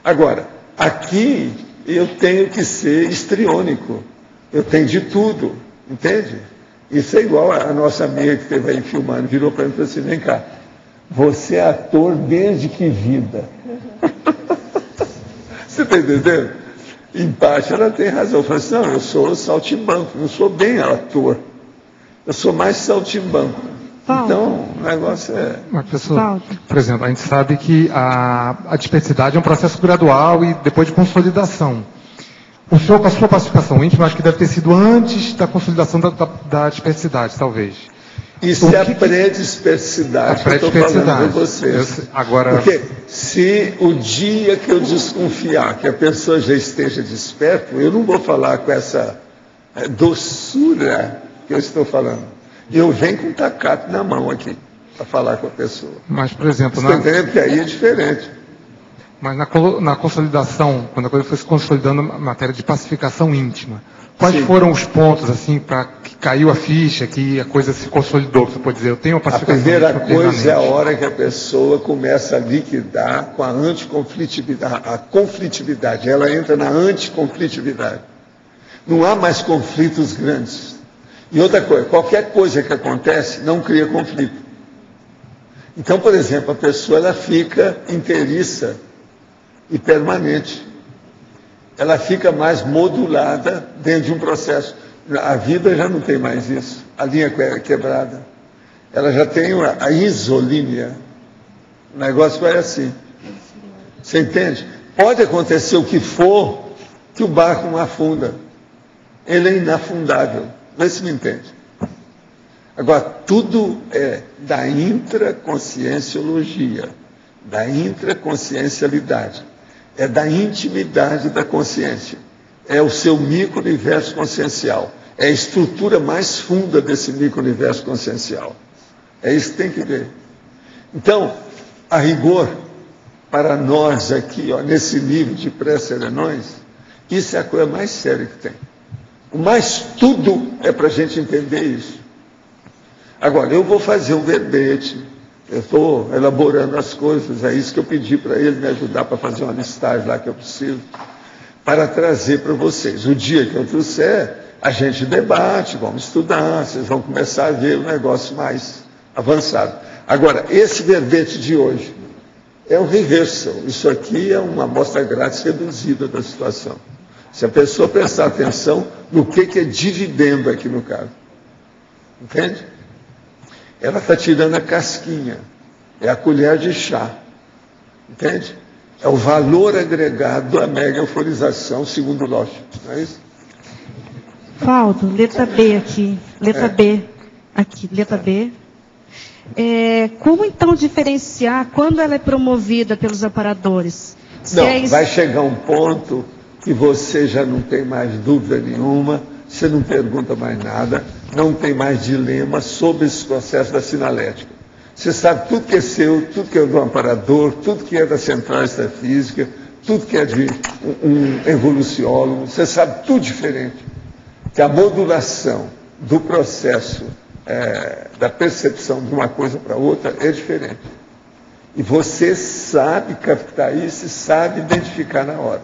Speaker 3: Agora, aqui eu tenho que ser histriônico, eu tenho de tudo, entende? Isso é igual a nossa amiga que esteve aí filmando, virou para mim e falou assim, vem cá, você é ator desde que vida? Você está entendendo? Em parte ela tem razão. Eu falei assim, não, eu sou saltimbanco, não sou bem ator. Eu sou mais saltimbanco. Então, o negócio é...
Speaker 12: Mas, professor, por exemplo, a gente sabe que a dispersidade é um processo gradual e depois de consolidação. O senhor, com a sua pacificação íntima, acho que deve ter sido antes da consolidação da dispersidade, talvez.
Speaker 3: Isso é a pré-dispersidade que eu estou falando com vocês.
Speaker 12: Agora...
Speaker 3: Porque se o dia que eu desconfiar que a pessoa já esteja desperta, eu não vou falar com essa doçura que eu estou falando. Eu venho com um tacape na mão aqui para falar com a pessoa.
Speaker 12: Mas, por exemplo...
Speaker 3: Você entende? Porque aí é diferente.
Speaker 12: Mas na consolidação, quando a coisa foi se consolidando na matéria de pacificação íntima, quais foram os pontos, assim, para que caiu a ficha, que a coisa se consolidou? Você pode dizer, eu tenho uma pacificação íntima.
Speaker 3: A primeira coisa é a hora que a pessoa começa a liquidar com a anticonflitividade. A conflitividade, ela entra na anticonflitividade. Não há mais conflitos grandes. E outra coisa, qualquer coisa que acontece não cria conflito. Então, por exemplo, a pessoa ela fica inteiriça e permanente. Ela fica mais modulada dentro de um processo. A vida já não tem mais isso. A linha é quebrada. ela já tem a isolínea. O negócio vai assim. Você entende? Pode acontecer o que for, que o barco não afunda. Ele é inafundável. Vê se me entende. Agora, tudo é da intraconscienciologia, da intraconsciencialidade. É da intimidade da consciência. É o seu micro-universo consciencial. É a estrutura mais funda desse micro-universo consciencial. É isso que tem que ver. Então, a rigor, para nós aqui, ó, nesse nível de pré-serenões, isso é a coisa mais séria que tem. O mais tudo é para a gente entender isso. Agora, eu vou fazer um verbete, eu estou elaborando as coisas, é isso que eu pedi para ele me ajudar para fazer uma listagem lá que eu preciso, para trazer para vocês. O dia que eu trouxer, a gente debate, vamos estudar, vocês vão começar a ver o negócio mais avançado. Agora, esse verbete de hoje é um reversal. Isso aqui é uma amostra grátis reduzida da situação. Se a pessoa prestar atenção no que é dividendo aqui no caso. Entende? Ela está tirando a casquinha. É a colher de chá. Entende? É o valor agregado à mega euforização, segundo Losch. Não é isso?
Speaker 13: Valdo, letra B aqui. Letra B. Aqui, letra B. Como então diferenciar quando ela é promovida pelos amparadores?
Speaker 3: Vai chegar um ponto que você já não tem mais dúvida nenhuma, você não pergunta mais nada, não tem mais dilema sobre esse processo da sinalética. Você sabe tudo que é seu, tudo que é do amparador, tudo que é da central extrafísica, tudo que é de um evoluciólogo, você sabe tudo diferente. Que a modulação do processo da percepção de uma coisa para outra é diferente. E você sabe captar isso e sabe identificar na hora.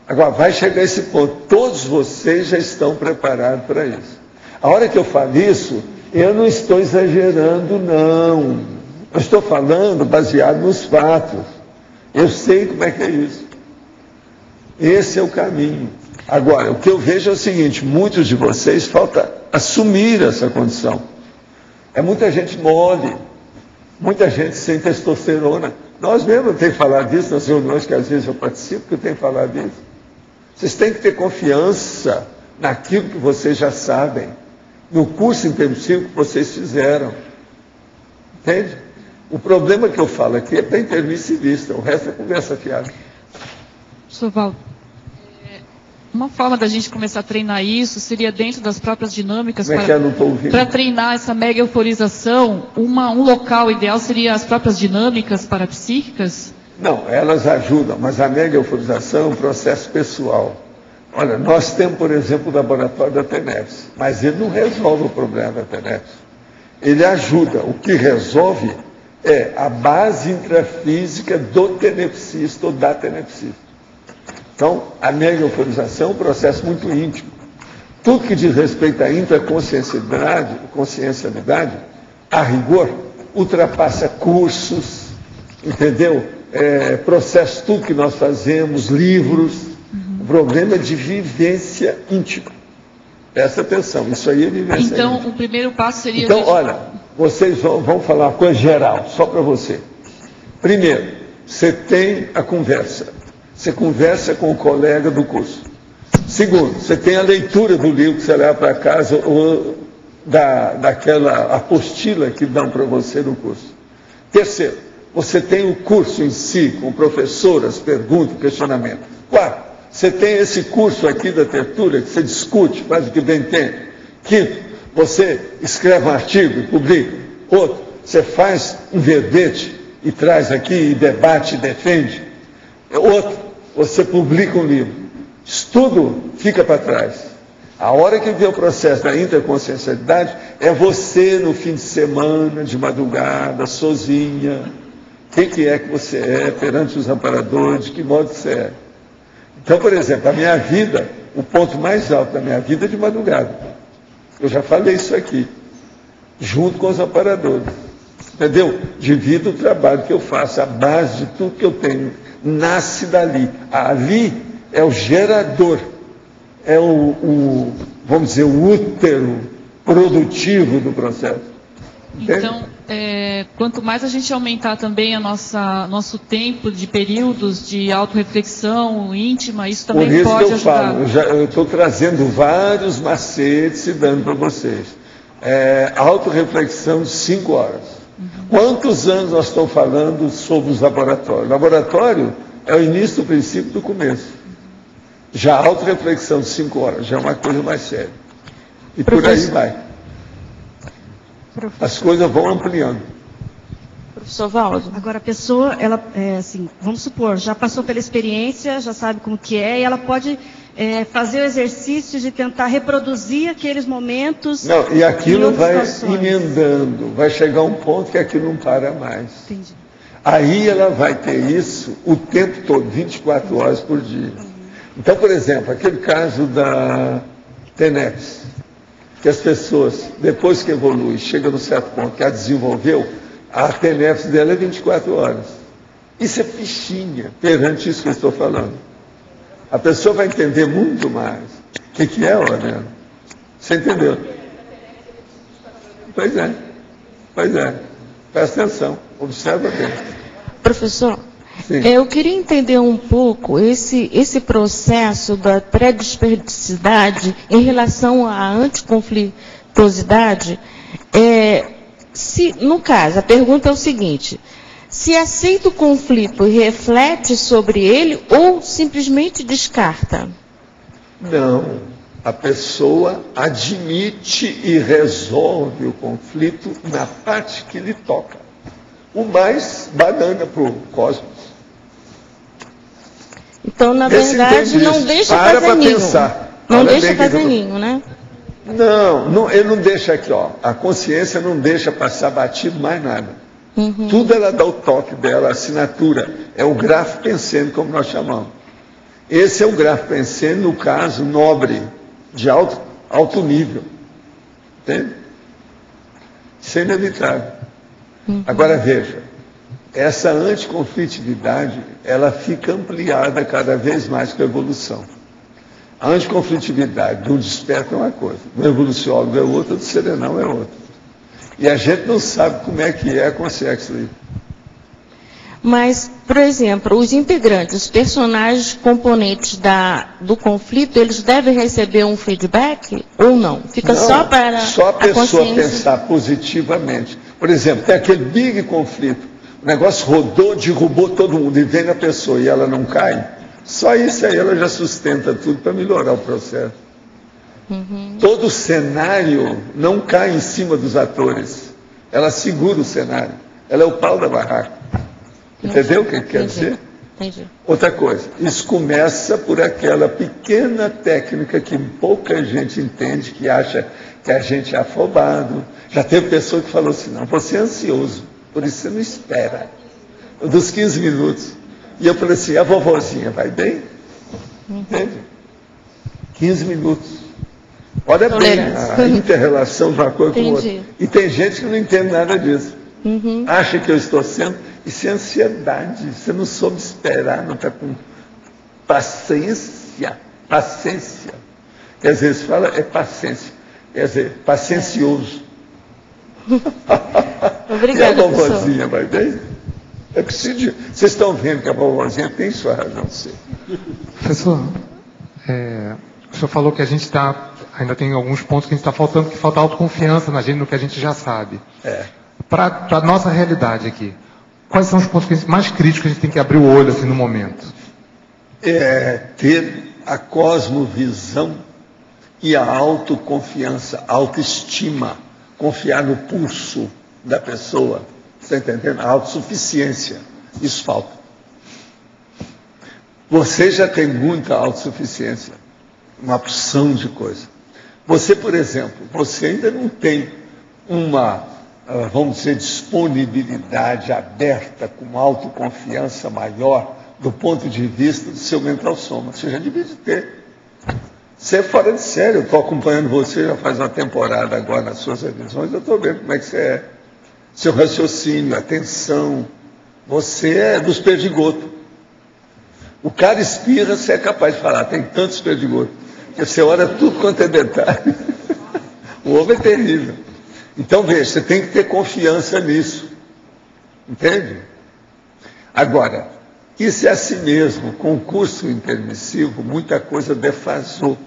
Speaker 3: Agora, vai chegar esse ponto. Todos vocês já estão preparados para isso. A hora que eu falo isso, eu não estou exagerando, não. Eu estou falando baseado nos fatos. Eu sei como é que é isso. Esse é o caminho. Agora, o que eu vejo é o seguinte, muitos de vocês falta assumir essa condição. É muita gente mole, muita gente sem testosterona. Nós mesmos temos falado disso nas reuniões que às vezes eu participo, que eu tenho falado disso. Vocês têm que ter confiança naquilo que vocês já sabem, no curso intermissivo que vocês fizeram. Entende? O problema que eu falo aqui é para intermissivista, o resto é conversa fiada.
Speaker 14: Professor Valdo, uma forma da gente começar a treinar isso seria dentro das próprias dinâmicas para treinar essa mega euforização. Um local ideal seria as próprias dinâmicas parapsíquicas?
Speaker 3: Não, elas ajudam, mas a mega euforização é um processo pessoal. Olha, nós temos, por exemplo, o laboratório da TENEPS, mas ele não resolve o problema da TENEPS. Ele ajuda. O que resolve é a base intrafísica do tenepsista ou da tenepsista. Então, a mega euforização é um processo muito íntimo. Tudo que diz respeito à intraconsciencialidade, a rigor, ultrapassa cursos, entendeu? Processo, tudo que nós fazemos, livros. O problema é de vivência íntima. Presta atenção, isso aí é vivência íntima.
Speaker 14: Então, o primeiro passo seria...
Speaker 3: Então, olha, vocês vão falar uma coisa geral, só para você. Primeiro, você tem a conversa. Você conversa com o colega do curso. Segundo, você tem a leitura do livro que você leva para casa ou daquela apostila que dão para você no curso. Terceiro, você tem o curso em si, com o professor, as perguntas, o questionamento. Quarto, você tem esse curso aqui da tertúlia que você discute, faz o que bem entende. Quinto, você escreve um artigo e publica. Outro, você faz um verbete e traz aqui e debate e defende. Outro, você publica um livro. Isso tudo fica para trás. A hora que vem o processo da interconsciencialidade é você no fim de semana, de madrugada, sozinha. Quem que é que você é perante os amparadores, de que modo você é. Então, por exemplo, a minha vida, o ponto mais alto da minha vida é de madrugada. Eu já falei isso aqui, junto com os amparadores. Entendeu? Divido o trabalho que eu faço, a base de tudo que eu tenho nasce dali. Ali é o gerador, é vamos dizer, o útero produtivo do processo.
Speaker 14: Então, quanto mais a gente aumentar também nosso tempo de períodos de autorreflexão íntima, isso também pode ajudar.
Speaker 3: Por isso que eu estou trazendo vários macetes e dando para vocês. Autorreflexão de 5 horas. Quantos anos nós estamos falando sobre os laboratórios? Laboratório é o início do princípio do começo. Já a autorreflexão de 5 horas já é uma coisa mais séria. E por aí vai. As coisas vão ampliando.
Speaker 13: Professor Valdo. Agora a pessoa, ela, assim, vamos supor, já passou pela experiência, já sabe como que é, e ela pode fazer o exercício de tentar reproduzir aqueles momentos.
Speaker 3: Não, e aquilo vai emendando, vai chegar um ponto que aquilo não para mais.
Speaker 13: Entendi.
Speaker 3: Aí ela vai ter isso o tempo todo, 24 horas por dia. Então, por exemplo, aquele caso da TENEPS, que as pessoas, depois que evolui, chega num certo ponto que a desenvolveu, a TENEPS dela é 24 horas. Isso é fichinha perante isso que eu estou falando. A pessoa vai entender muito mais. O que é, Orlando? Você entendeu? Pois é. Presta atenção, observa bem.
Speaker 15: Professor, eu queria entender um pouco esse processo da predisperdicidade em relação à anticonflituosidade. No caso, a pergunta é o seguinte: se aceita o conflito e reflete sobre ele ou simplesmente descarta?
Speaker 3: Não, a pessoa admite e resolve o conflito na parte que lhe toca. O mais banana para o cosmos.
Speaker 15: Então, na verdade, não deixa fazer ninho. Não deixa fazer ninho, né?
Speaker 3: Não, ele não deixa aqui, ó. A consciência não deixa passar batido mais nada. Tudo ela dá o toque dela, a assinatura. É o grafo pensene, como nós chamamos. Esse é o grafo pensene, no caso, nobre, de alto nível. Entende? Isso é inevitável. Agora veja, essa anticonflitividade, ela fica ampliada cada vez mais com a evolução. A anticonflitividade do desperto é uma coisa, do evoluciólogo é outra, do serenão é outra. E a gente não sabe como é que é a consciência livre.
Speaker 15: Mas, por exemplo, os integrantes, os personagens componentes do conflito, eles devem receber um feedback ou não? Fica não, só para
Speaker 3: só a pessoa pensar positivamente. Por exemplo, tem aquele big conflito, o negócio rodou, derrubou todo mundo e vem na pessoa e ela não cai. Só isso aí ela já sustenta tudo para melhorar o processo. Todo o cenário não cai em cima dos atores. Ela segura o cenário. Ela é o pau da barraca. Entendeu o que quer dizer?
Speaker 15: Entendi.
Speaker 3: Outra coisa, isso começa por aquela pequena técnica que pouca gente entende, que acha que a gente é afobado. Já teve pessoa que falou assim, não, você é ansioso, por isso você não espera. Dos 15 minutos. E eu falei assim, a vovozinha vai bem? Entende? 15 minutos. Olha bem a inter-relação de uma coisa com outra. E tem gente que não entende nada disso. Acha que eu estou sendo... Isso é ansiedade. Você não soube esperar, não está com paciência. Paciência. Quer dizer, se fala é paciência. Quer dizer, paciencioso.
Speaker 15: Obrigada,
Speaker 3: e a vovozinha vai bem? É preciso. Vocês estão vendo que a vovozinha tem sua razão de ser.
Speaker 12: Professor, o senhor falou que a gente ainda tem alguns pontos que a gente está faltando, que falta autoconfiança na gente, no que a gente já sabe. Para a nossa realidade aqui, quais são os pontos mais críticos que a gente tem que abrir o olho assim, no momento?
Speaker 3: Ter a cosmovisão e a autoconfiança, a autoestima, confiar no pulso da pessoa. Está entendendo? A autossuficiência. Isso falta. Você já tem muita autossuficiência. Uma opção de coisa. Você, por exemplo, você ainda não tem uma, vamos dizer, disponibilidade aberta, com autoconfiança maior, do ponto de vista do seu mental soma. Você já devia ter. Você é fora de série. Eu estou acompanhando você já faz uma temporada agora nas suas revisões, eu estou vendo como é que você é. Seu raciocínio, atenção. Você é dos perdigotos. O cara espirra, você é capaz de falar, tem tantos perdigotos. Porque você olha tudo quanto é detalhe. O homem é terrível. Então, veja, você tem que ter confiança nisso. Entende? Agora, isso é assim mesmo. Com o curso intermissivo, muita coisa defasou.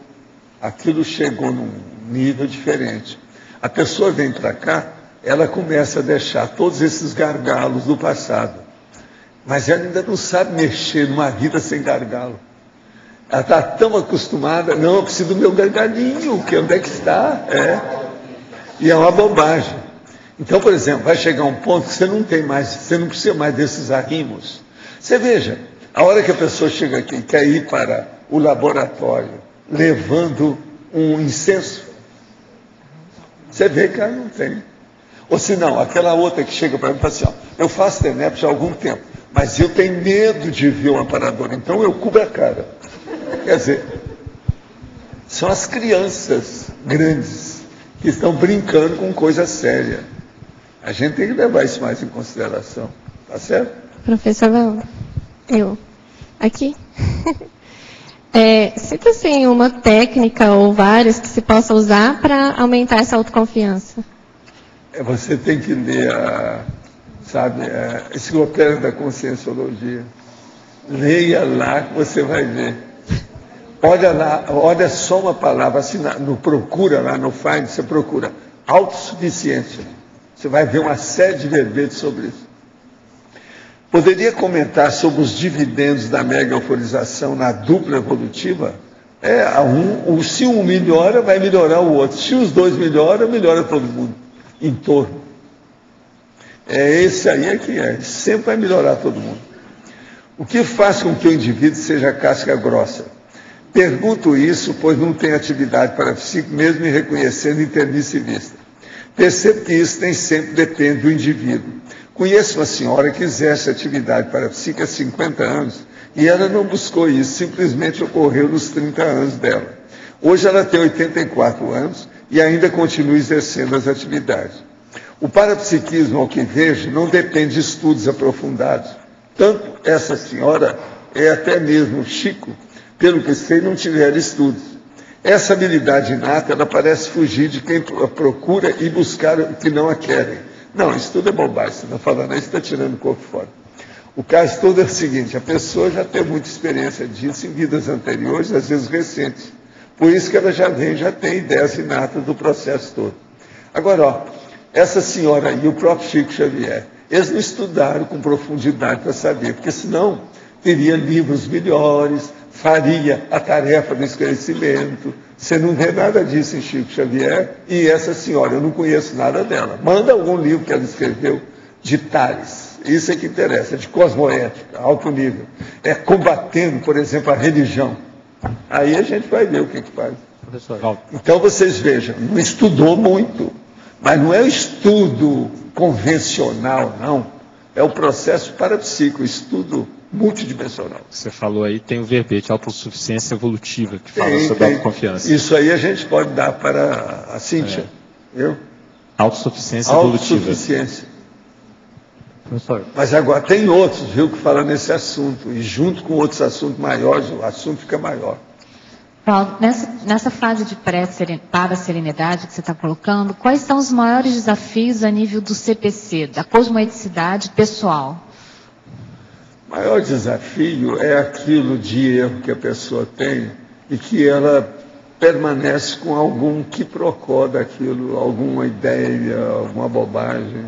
Speaker 3: Aquilo chegou num nível diferente. A pessoa vem para cá, ela começa a deixar todos esses gargalos do passado. Mas ela ainda não sabe mexer numa vida sem gargalo. Ela está tão acostumada, não, eu preciso do meu gargalinho, que onde é que está? E é uma bobagem. Então, por exemplo, vai chegar um ponto que você não precisa mais desses arrimos. Você veja, a hora que a pessoa chega aqui e quer ir para o laboratório levando um incenso, você vê que ela não tem. Ou se não, aquela outra que chega para mim e fala assim, ó, eu faço TENEP há algum tempo, mas eu tenho medo de ver um aparador, então eu cubro a cara. Quer dizer, são as crianças grandes que estão brincando com coisa séria. A gente tem que levar isso mais em consideração. Tá certo?
Speaker 16: Professor Valdo, aqui. Cita assim uma técnica ou várias que se possa usar para aumentar essa autoconfiança.
Speaker 3: Você tem que ler a Enciclopédia da Conscienciologia. Leia lá que você vai ver. Olha lá, olha só uma palavra, assim, procura lá no Find, você procura autossuficiência. Você vai ver uma série de verbetes sobre isso. Poderia comentar sobre os dividendos da mega euforização na dupla evolutiva? Se um melhora, vai melhorar o outro. Se os dois melhoram, melhora todo mundo em torno. Esse aí que sempre vai melhorar todo mundo. O que faz com que o indivíduo seja casca grossa? Pergunto isso, pois não tem atividade parapsíquica, mesmo me reconhecendo intermissivista. Percebo que isso nem sempre depende do indivíduo. Conheço uma senhora que exerce atividade parapsíquica há 50 anos e ela não buscou isso, simplesmente ocorreu nos 30 anos dela. Hoje ela tem 84 anos e ainda continua exercendo as atividades. O parapsiquismo, ao que vejo, não depende de estudos aprofundados. Tanto essa senhora, até mesmo Chico, pelo que sei, não tiveram estudos. Essa habilidade inata, ela parece fugir de quem procura e buscar o que não a querem. Não, isso tudo é bobagem, você está falando isso, está tirando o corpo fora. O caso todo é o seguinte, a pessoa já tem muita experiência disso em vidas anteriores, às vezes recentes. Por isso que ela já tem ideias inatas do processo todo. Agora, essa senhora e o próprio Chico Xavier, eles não estudaram com profundidade para saber, porque senão teria livros melhores, faria a tarefa do esclarecimento. Você não vê nada disso em Chico Xavier e essa senhora, eu não conheço nada dela. Manda algum livro que ela escreveu de Tales. Isso é que interessa, de cosmoética, alto nível. Combatendo, por exemplo, a religião. Aí a gente vai ver o que faz. Então vocês vejam, não estudou muito, mas não é o estudo convencional, não. É o processo parapsíquico, estudo multidimensional.
Speaker 8: Você falou aí, tem o verbete, autossuficiência evolutiva, que fala sobre autoconfiança.
Speaker 3: Isso aí a gente pode dar para a Cíntia.
Speaker 8: Autossuficiência evolutiva.
Speaker 3: Autossuficiência. Mas agora tem outros, viu, que falam nesse assunto. E junto com outros assuntos maiores, o assunto fica maior.
Speaker 17: Paulo, nessa fase de para-serenidade que você está colocando, quais são os maiores desafios a nível do CPC, da cosmoeticidade pessoal?
Speaker 3: O maior desafio é aquilo de erro que a pessoa tem e que ela permanece com algum quiprocó daquilo, alguma ideia, alguma bobagem.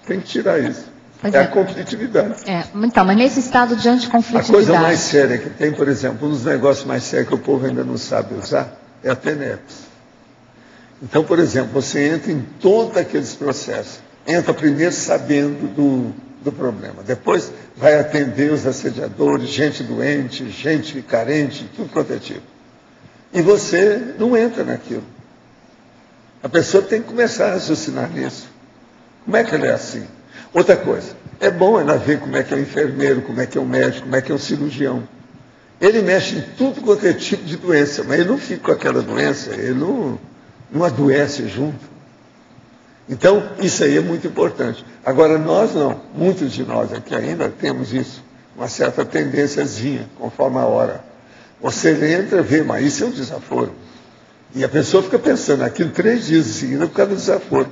Speaker 3: Tem que tirar isso. A conflitividade.
Speaker 17: Então, mas nesse estado de anticonflitividade...
Speaker 3: A coisa mais séria que tem, por exemplo, um dos negócios mais sérios que o povo ainda não sabe usar é a TENEP. Então, por exemplo, você entra em todos aqueles processos. Entra primeiro sabendo do problema. Depois vai atender os assediadores, gente doente, gente carente, tudo quanto é tipo. E você não entra naquilo. A pessoa tem que começar a raciocinar nisso. Como é que ela é assim? Outra coisa, é bom ela ver como é que é o enfermeiro, como é que é o médico, como é que é o cirurgião. Ele mexe em tudo quanto é tipo de doença, mas ele não fica com aquela doença, ele não adoece junto. Então, isso aí é muito importante. Agora, nós não, muitos de nós aqui ainda temos isso, uma certa tendênciazinha, conforme a hora. Você entra, vê, mas isso é um desaforo. E a pessoa fica pensando aquilo 3 dias em seguida por causa do desaforo.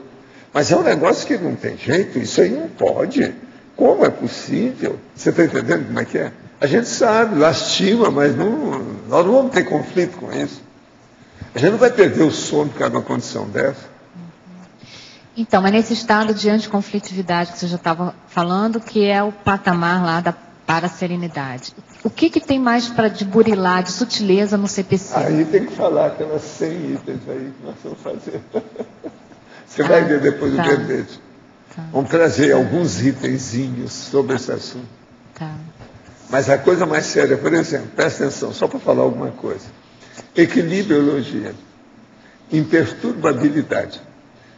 Speaker 3: Mas é um negócio que não tem jeito, isso aí não pode. Como é possível? Você está entendendo como é que é? A gente sabe, lastima, mas nós não vamos ter conflito com isso. A gente não vai perder o sono por causa de uma condição dessa.
Speaker 17: Então, mas nesse estado de anticonflitividade que você já estava falando, que é o patamar lá da paraserenidade. O que tem mais de burilar, de sutileza no CPC?
Speaker 3: Aí tem que falar aquelas 100 itens aí que nós vamos fazer. Você vai ver depois do verbete. Vamos trazer alguns itenzinhos sobre esse assunto. Mas a coisa mais séria, por exemplo, presta atenção, só para falar alguma coisa. Equilibriologia, imperturbabilidade,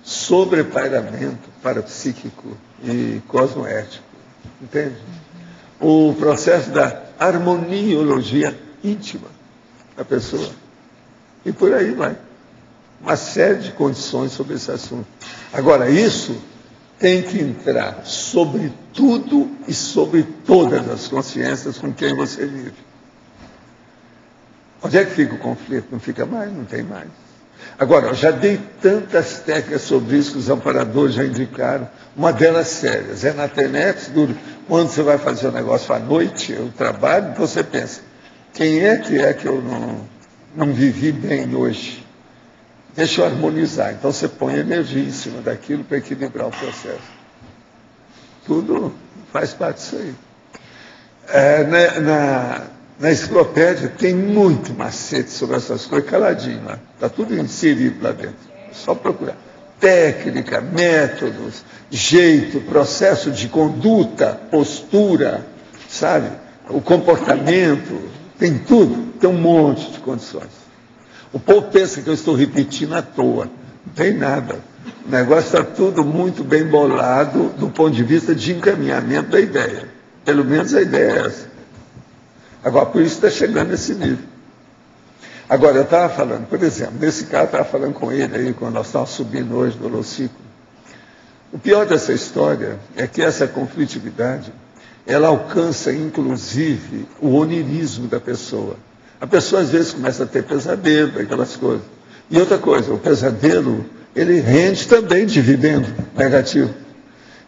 Speaker 3: sobrepairamento parapsíquico e cosmoético. Entende? O processo da harmoniologia íntima da pessoa. E por aí vai. Uma série de condições sobre esse assunto. Agora, isso tem que entrar sobre tudo e sobre todas as consciências com quem você vive. Onde é que fica o conflito? Não fica mais? Não tem mais. Agora, eu já dei tantas técnicas sobre isso que os amparadores já indicaram. Uma delas sérias é na TENEPS, quando você vai fazer o negócio à noite, o trabalho, então você pensa, quem é que eu não vivi bem hoje? Deixa eu harmonizar. Então você põe energia em cima daquilo para equilibrar o processo. Tudo faz parte disso aí. Na enciclopédia tem muito macete sobre essas coisas, caladinho lá. Está tudo inserido lá dentro. É só procurar. Técnica, métodos, jeito, processo de conduta, postura, sabe? O comportamento, tem tudo. Tem um monte de condições. O povo pensa que eu estou repetindo à toa. Não tem nada. O negócio está tudo muito bem bolado do ponto de vista de encaminhamento da ideia. Pelo menos a ideia é essa. Agora, por isso está chegando nesse nível. Agora, eu estava falando, por exemplo, nesse caso, eu estava falando com ele aí, quando nós estávamos subindo hoje do Holociclo. O pior dessa história é que essa conflitividade, ela alcança, inclusive, o onirismo da pessoa. A pessoa, às vezes, começa a ter pesadelo, aquelas coisas. E outra coisa, o pesadelo, ele rende também dividendo negativo.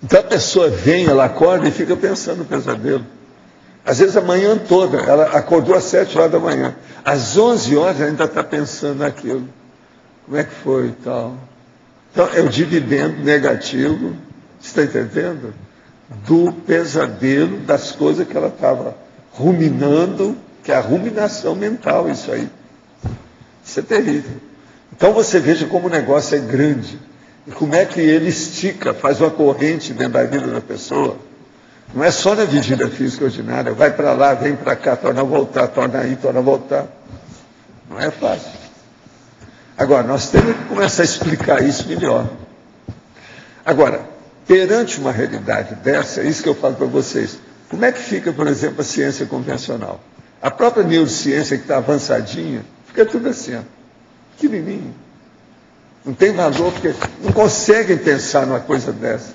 Speaker 3: Então, a pessoa vem, ela acorda e fica pensando no pesadelo. Às vezes, a manhã toda, ela acordou às 7 horas da manhã. Às 11 horas, ainda está pensando naquilo. Como é que foi e tal. Então, é o dividendo negativo, você está entendendo? Do pesadelo, das coisas que ela estava ruminando, que é a ruminação mental, isso aí. Isso é terrível. Então você veja como o negócio é grande. E como é que ele estica, faz uma corrente dentro da vida da pessoa. Não é só na vigília física ordinária. Vai para lá, vem para cá, torna a voltar, torna a ir, torna a voltar. Não é fácil. Agora, nós temos que começar a explicar isso melhor. Agora, perante uma realidade dessa, é isso que eu falo para vocês. Como é que fica, por exemplo, a ciência convencional? A própria neurociência que está avançadinha, fica tudo assim, ó, pequenininho. Não tem valor, porque não conseguem pensar numa coisa dessa.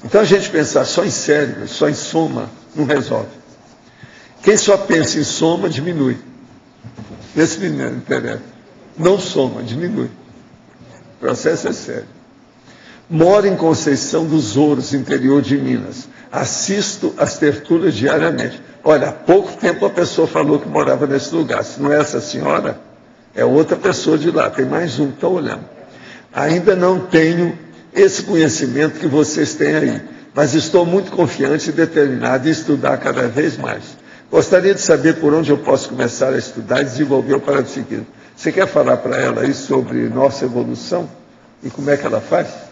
Speaker 3: Então a gente pensar só em cérebro, só em soma, não resolve. Quem só pensa em soma, diminui. Esse menino interessa. Não soma, diminui. O processo é sério. Moro em Conceição dos Ouros, interior de Minas. Assisto às tertúlias diariamente. Olha, há pouco tempo a pessoa falou que morava nesse lugar. Se não é essa senhora, é outra pessoa de lá. Tem mais um que está olhando. Ainda não tenho esse conhecimento que vocês têm aí, mas estou muito confiante e determinado em estudar cada vez mais. Gostaria de saber por onde eu posso começar a estudar e desenvolver o parapsiquismo. Você quer falar para ela aí sobre nossa evolução e como é que ela faz?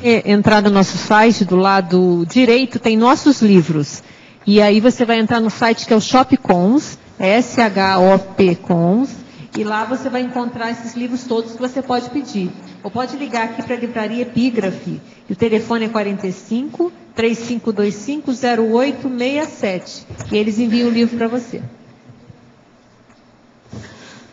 Speaker 11: Entrar no nosso site, do lado direito tem nossos livros. E aí você vai entrar no site que é o Shopcons, SHOP-Cons, e lá você vai encontrar esses livros todos que você pode pedir. Ou pode ligar aqui para a Livraria Epígrafe. E o telefone é 45-3525-0867. E eles enviam o livro para você.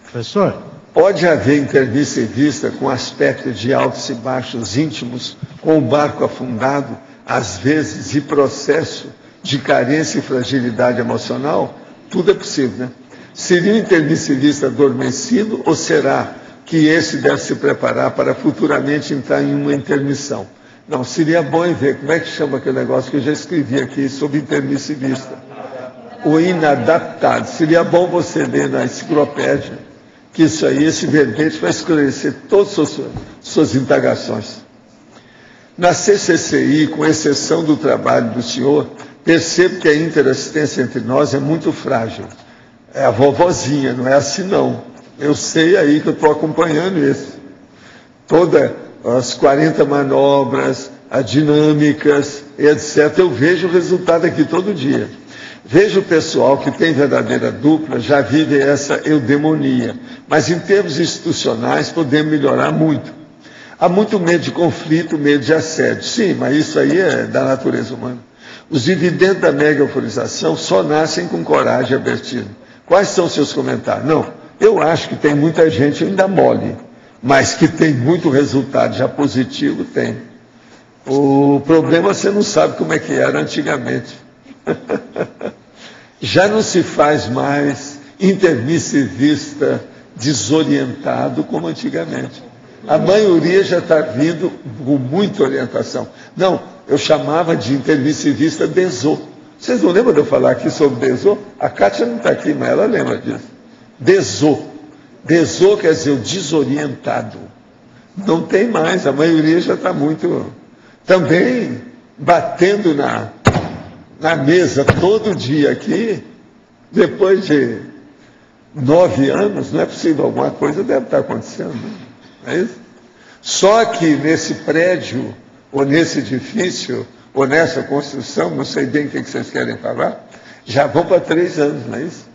Speaker 3: Professor? Pode haver intermissivista com aspectos de altos e baixos íntimos, com o barco afundado, às vezes, e processo de carência e fragilidade emocional? Tudo é possível, né? Seria o intermissivista adormecido ou será que esse deve se preparar para futuramente entrar em uma intermissão. Não, seria bom ver como é que chama aquele negócio que eu já escrevi aqui sobre intermissivista. O inadaptado. Seria bom você ler na enciclopédia que isso aí, esse verbete vai esclarecer todas as suas indagações. Na CCCI, com exceção do trabalho do senhor, percebo que a interassistência entre nós é muito frágil. É a vovozinha, não é assim não. Eu sei aí que eu estou acompanhando isso. Todas as 40 manobras, as dinâmicas, etc. Eu vejo o resultado aqui todo dia. Vejo o pessoal que tem verdadeira dupla, já vive essa eudemonia. Mas em termos institucionais podemos melhorar muito. Há muito medo de conflito, medo de assédio. Sim, mas isso aí é da natureza humana. Os dividendos da mega euforização só nascem com coragem, Albertino. Quais são os seus comentários? Não, eu acho que tem muita gente ainda mole, mas que tem muito resultado já positivo, tem. O problema você não sabe como é que era antigamente. Já não se faz mais intermissivista desorientado como antigamente. A maioria já está vindo com muita orientação. Não, eu chamava de intermissivista Desô. Vocês não lembram de eu falar aqui sobre Desô? A Kátia não está aqui, mas ela lembra disso. Desô. Desô quer dizer o desorientado. Não tem mais, a maioria já está muito... Também batendo na mesa todo dia aqui, depois de 9 anos, não é possível, alguma coisa deve estar acontecendo, não é isso? Só que nesse prédio, ou nesse edifício, ou nessa construção, não sei bem o que vocês querem falar, já vão para 3 anos, não é isso?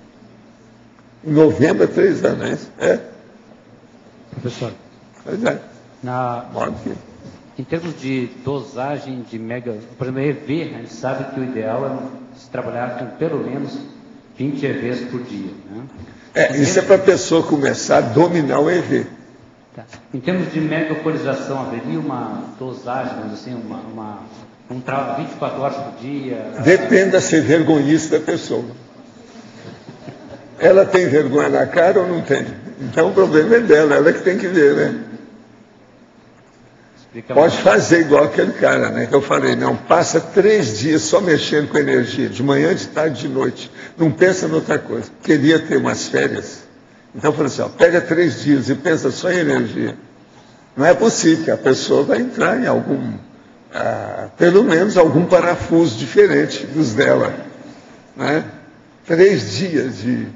Speaker 3: Em novembro é 3 anos, não é isso? É.
Speaker 2: Professor.
Speaker 3: Pois é.
Speaker 2: Em termos de dosagem de mega, por exemplo, EV, a gente sabe que o ideal é se trabalhar com pelo menos 20 EVs por dia. Né?
Speaker 3: Isso é para a pessoa começar a dominar o EV.
Speaker 2: Tá. Em termos de mega euforização, haveria uma dosagem, vamos dizer assim, um trabalho 24 horas por dia?
Speaker 3: Depende da ser vergonhista da pessoa. Ela tem vergonha na cara ou não tem? Então o problema é dela, ela que tem que ver, né? Pode fazer igual aquele cara, né? Que eu falei, não, passa 3 dias só mexendo com energia, de manhã, de tarde, de noite. Não pensa em outra coisa. Queria ter umas férias. Então eu falei assim, pega 3 dias e pensa só em energia. Não é possível que a pessoa vai entrar em algum, pelo menos algum parafuso diferente dos dela. Né? 3 dias de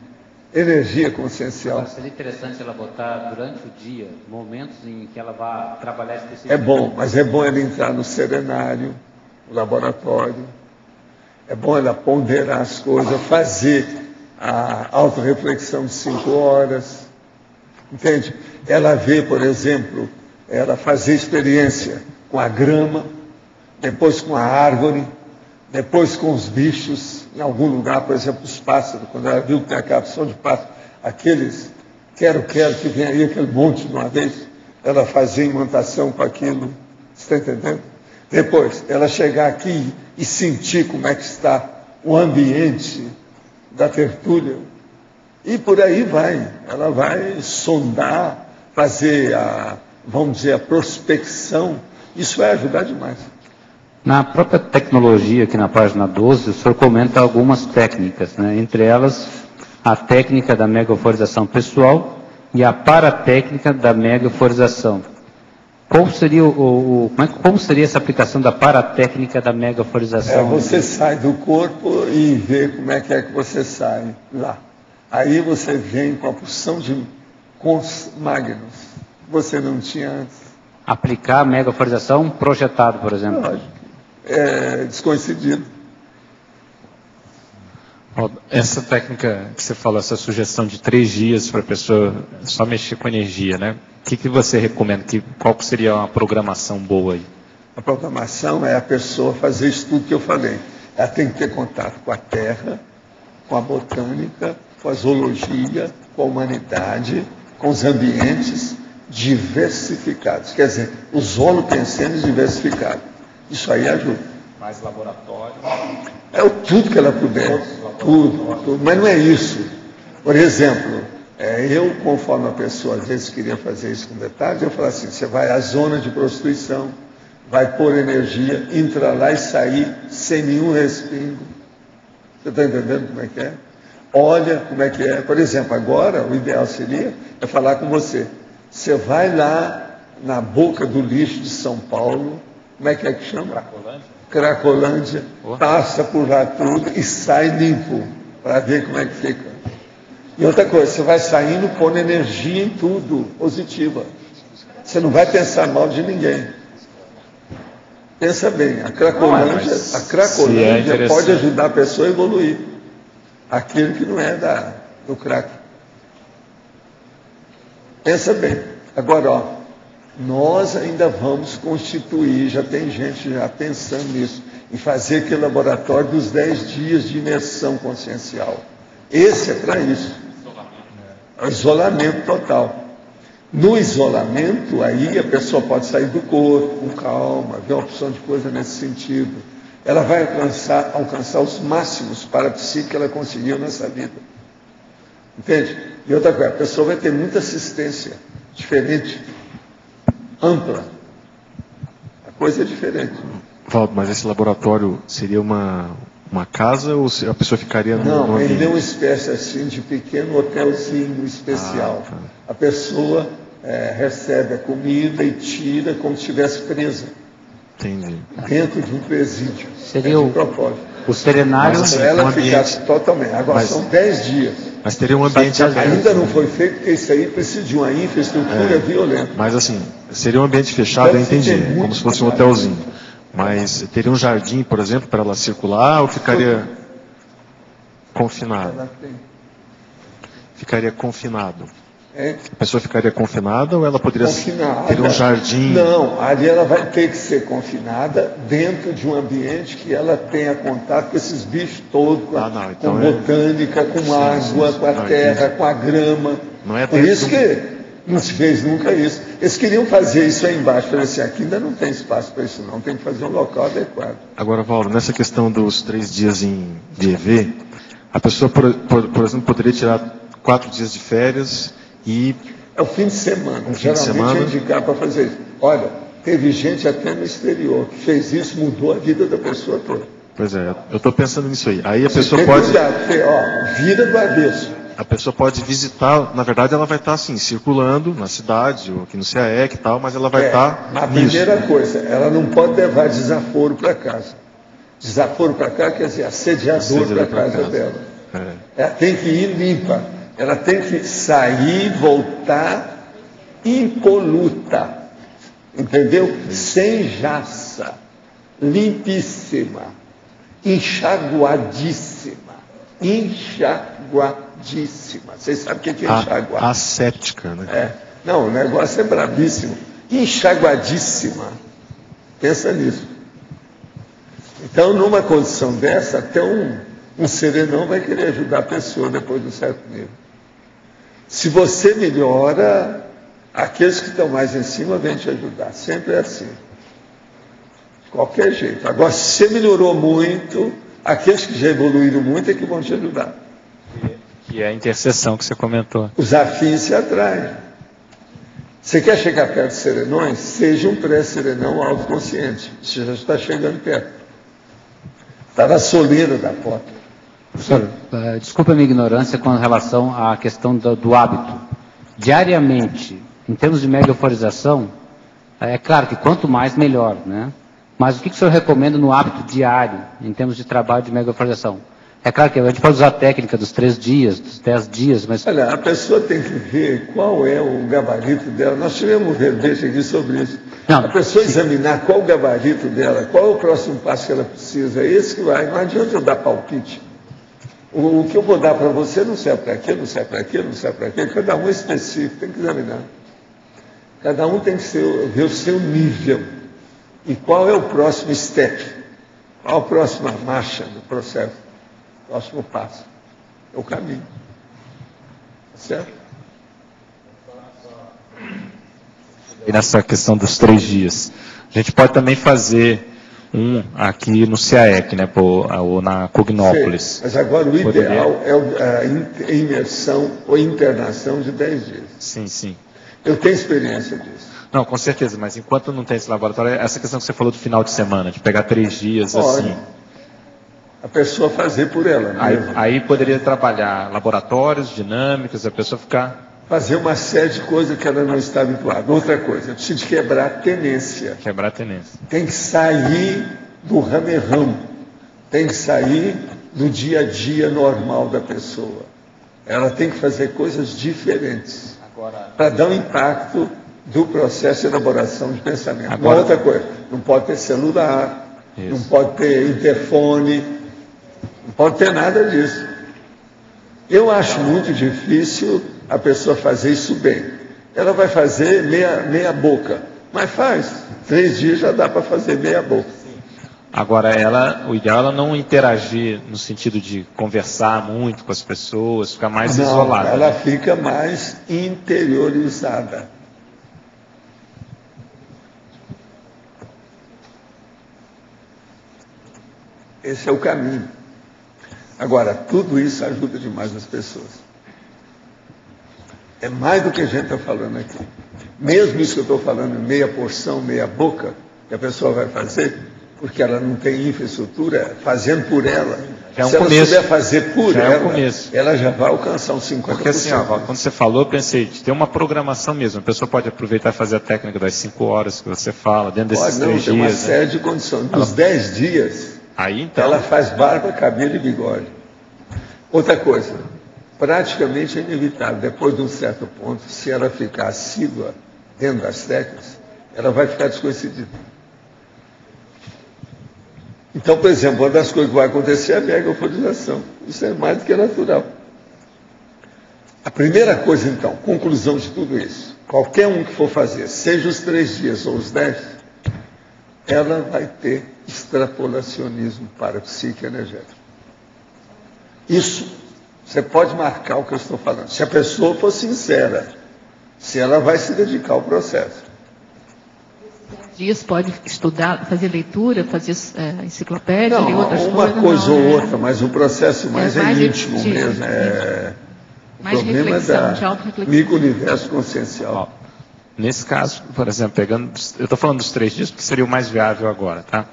Speaker 3: energia consciencial.
Speaker 2: Agora, seria interessante ela botar durante o dia momentos em que ela vai trabalhar especificamente.
Speaker 3: É bom, mas é bom ela entrar no serenário, no laboratório. É bom ela ponderar as coisas, fazer a autorreflexão de 5 horas. Entende? Ela vê, por exemplo, ela fazer experiência com a grama, depois com a árvore, depois com os bichos, em algum lugar, por exemplo, os pássaros, quando ela viu que tem aquela opção de pássaro, aqueles quero, que vem aí, aquele monte de uma vez, ela fazia imantação com aquilo, você está entendendo? Depois, ela chegar aqui e sentir como é que está o ambiente da tertúlia, e por aí vai, ela vai sondar, fazer vamos dizer, a prospecção, isso vai ajudar demais.
Speaker 2: Na própria tecnologia, aqui na página 12, o senhor comenta algumas técnicas, né? Entre elas, a técnica da mega euforização pessoal e a paratécnica da mega euforização. Qual seria como seria essa aplicação da paratécnica da mega euforização?
Speaker 3: Você sai do corpo e vê como é que você sai lá. Aí você vem com a porção de cons magnos que você não tinha antes.
Speaker 2: Aplicar a mega euforização projetado, por exemplo.
Speaker 3: Lógico. É descoincidido.
Speaker 8: Essa técnica que você falou, essa sugestão de 3 dias para a pessoa só mexer com energia, né? O que você recomenda? Qual seria uma programação boa aí?
Speaker 3: A programação é a pessoa fazer isso tudo que eu falei. Ela tem que ter contato com a terra, com a botânica, com a zoologia, com a humanidade, com os ambientes diversificados. Quer dizer, os holopensênios diversificados. Isso aí ajuda.
Speaker 8: Mais laboratório.
Speaker 3: Tudo que ela puder. Tudo. Mas não é isso. Por exemplo, Eu, conforme a pessoa às vezes queria fazer isso com detalhes, eu falo assim, você vai à zona de prostituição, vai pôr energia, entra lá e sair sem nenhum respingo. Você está entendendo como é que é? Olha como é que é. Por exemplo, agora o ideal seria falar com você. Você vai lá na boca do lixo de São Paulo, como é que chama? Cracolândia, passa por lá tudo e sai limpo, para ver como é que fica. E outra coisa, você vai saindo pondo energia em tudo, positiva. Você não vai pensar mal de ninguém. Pensa bem, a Cracolândia pode ajudar a pessoa a evoluir. Aquele que não é do crack. Pensa bem. Agora, nós ainda vamos constituir, já tem gente já pensando nisso, em fazer aquele laboratório dos 10 dias de imersão consciencial. Esse é para isso. Isolamento total. No isolamento, aí a pessoa pode sair do corpo, com calma, ver uma opção de coisa nesse sentido. Ela vai alcançar os máximos para a psique que ela conseguiu nessa vida. Entende? E outra coisa, a pessoa vai ter muita assistência diferente, ampla. A coisa é diferente.
Speaker 18: Valdo, mas esse laboratório seria uma casa ou a pessoa ficaria no ambiente?
Speaker 3: Ele é uma espécie assim de pequeno hotelzinho especial. Tá. A pessoa recebe a comida e tira como se estivesse presa.
Speaker 18: Entendi.
Speaker 3: Dentro de um presídio.
Speaker 2: Seria o serenário.
Speaker 3: Mas ela ficasse totalmente. Agora são 10 dias.
Speaker 18: Mas teria um ambiente aberto.
Speaker 3: Ainda não foi feito, porque isso aí precisa de uma infraestrutura violenta.
Speaker 18: Mas assim, seria um ambiente fechado, eu entendi. Como se fosse um hotelzinho. Mas teria um jardim, por exemplo, para ela circular ou ficaria confinada? Ficaria confinado. A pessoa ficaria confinada ou ela poderia ter um jardim?
Speaker 3: Não, ali ela vai ter que ser confinada dentro de um ambiente que ela tenha contato com esses bichos todos, com botânica, com água, com a terra, com a grama. Por isso que não se fez nunca isso. Eles queriam fazer isso aí embaixo. Falei assim, aqui ainda não tem espaço para isso não, tem que fazer um local adequado.
Speaker 18: Agora, Valdo, nessa questão dos 3 dias de EV, a pessoa, por exemplo, poderia tirar 4 dias de férias e...
Speaker 3: É o fim de semana. Geralmente é indicar para fazer isso. Olha, teve gente até no exterior que fez isso, mudou a vida da pessoa toda.
Speaker 18: Pois é, eu estou pensando nisso aí. Aí a pessoa pode...
Speaker 3: vira do avesso.
Speaker 18: A pessoa pode visitar, na verdade ela vai estar assim, circulando na cidade, ou aqui no CAEC e tal, mas ela vai estar
Speaker 3: a primeira coisa, ela não pode levar desaforo para casa. Desaforo para cá quer dizer assediador para a casa dela. Ela tem que ir limpa. Ela tem que sair e voltar impoluta. Entendeu? Sem jaça. Limpíssima. Enxaguadíssima. Enxaguadíssima. Vocês sabem o que é enxaguar?
Speaker 18: Ascética, né?
Speaker 3: Não, o negócio é brabíssimo. Enxaguadíssima. Pensa nisso. Então, numa condição dessa, até um serenão vai querer ajudar a pessoa depois de um certo nível. Se você melhora, aqueles que estão mais em cima vêm te ajudar. Sempre é assim. De qualquer jeito. Agora, se você melhorou muito, aqueles que já evoluíram muito é que vão te ajudar.
Speaker 8: Que é a interseção que você comentou.
Speaker 3: Os afins se atraem. Você quer chegar perto de serenões? Seja um pré-serenão autoconsciente. Você já está chegando perto. Está na soleira da porta.
Speaker 2: Professor, desculpa a minha ignorância com relação à questão do hábito. Diariamente, em termos de mega euforização, é claro que quanto mais, melhor, né? Mas o que o senhor recomenda no hábito diário, em termos de trabalho de mega euforização? É claro que a gente pode usar a técnica dos 3 dias, dos 10 dias, mas...
Speaker 3: Olha, a pessoa tem que ver qual é o gabarito dela. Nós tivemos um verbete aqui sobre isso. Não, a pessoa examinar qual o gabarito dela, qual é o próximo passo que ela precisa, é esse que vai. Não adianta eu dar palpite. O que eu vou dar para você não serve para aquilo, não serve para aquilo, não serve para aquilo. Cada um é específico, tem que examinar. Cada um tem que ver o seu nível. E qual é o próximo step? Qual a próxima marcha do processo? O próximo passo. É o caminho. Certo?
Speaker 8: E nessa questão dos 3 dias, a gente pode também fazer um aqui no CAEC, né, ou na Cognópolis.
Speaker 3: Sim, mas agora o ideal é a imersão ou internação de 10 dias.
Speaker 8: Sim, sim.
Speaker 3: Eu tenho experiência disso.
Speaker 8: Não, com certeza, mas enquanto não tem esse laboratório, essa questão que você falou do final de semana, de pegar 3 dias assim.
Speaker 3: A pessoa fazer por ela mesmo.
Speaker 8: Aí poderia trabalhar laboratórios, dinâmicas, a pessoa ficar...
Speaker 3: Fazer uma série de coisas que ela não está habituada. Outra coisa, eu preciso de quebrar a tenência.
Speaker 8: Quebrar a tenência.
Speaker 3: Tem que sair do rame-ramo. Tem que sair do dia a dia normal da pessoa. Ela tem que fazer coisas diferentes. Para dar um impacto do processo de elaboração de pensamento. Uma outra coisa, não pode ter celular, não pode ter interfone, não pode ter nada disso. Eu acho muito difícil a pessoa fazer isso bem. Ela vai fazer meia boca, mas faz. 3 dias já dá para fazer meia boca.
Speaker 8: Agora, o ideal é ela não interagir no sentido de conversar muito com as pessoas, ficar mais isolada.
Speaker 3: Ela fica mais interiorizada. Esse é o caminho. Agora, tudo isso ajuda demais as pessoas. É mais do que a gente está falando aqui. Mesmo isso que eu estou falando, meia porção, meia boca, que a pessoa vai fazer, porque ela não tem infraestrutura, fazendo por ela.
Speaker 8: É um
Speaker 3: Se ela
Speaker 8: começo.
Speaker 3: souber fazer por
Speaker 8: Já
Speaker 3: ela,
Speaker 8: é um começo.
Speaker 3: ela já vai alcançar uns 50%.
Speaker 8: Porque assim, quando você falou, eu pensei, tem uma programação mesmo. A pessoa pode aproveitar e fazer a técnica das 5 horas que você fala, dentro desses 3 dias.
Speaker 3: Tem uma série de condições. Nos 10 dias,
Speaker 8: então,
Speaker 3: ela faz barba, cabelo e bigode. Outra coisa, praticamente é inevitável, depois de um certo ponto, se ela ficar assídua dentro das técnicas, ela vai ficar desconhecida. Então, por exemplo, uma das coisas que vai acontecer é a megaforização. Isso é mais do que natural. A primeira coisa, então, conclusão de tudo isso, qualquer um que for fazer, seja os 3 dias ou os 10, ela vai ter extrapolacionismo parapsíquico e energético. Isso, você pode marcar o que eu estou falando. Se a pessoa for sincera, se ela vai se dedicar ao processo.
Speaker 14: Dias pode estudar, fazer leitura, fazer enciclopédia e outras coisas.
Speaker 3: Uma coisa ou outra, mas o processo mais íntimo mesmo. O problema é da micro-universo consciencial.
Speaker 8: Nesse caso, por exemplo, eu estou falando dos 3 dias porque seria o mais viável agora, tá?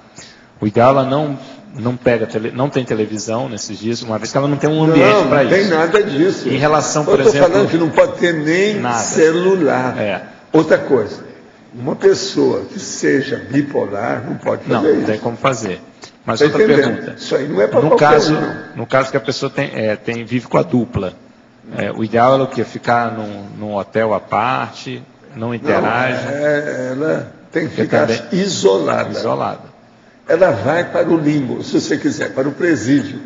Speaker 8: O ideal ela não tem televisão nesses dias, uma vez que ela não tem um ambiente para isso.
Speaker 3: Não tem nada disso.
Speaker 8: Em relação, por exemplo...
Speaker 3: Eu estou falando que não pode ter nem celular. Outra coisa, uma pessoa que seja bipolar não pode fazer isso.
Speaker 8: Não tem como fazer. Mas outra pergunta.
Speaker 3: Isso aí não é para qualquer um.
Speaker 8: No caso que a pessoa vive com a dupla, o ideal é o quê? Ficar num hotel à parte, não interage?
Speaker 3: Ela tem que ficar isolada. Ela vai para o limbo, se você quiser, para o presídio.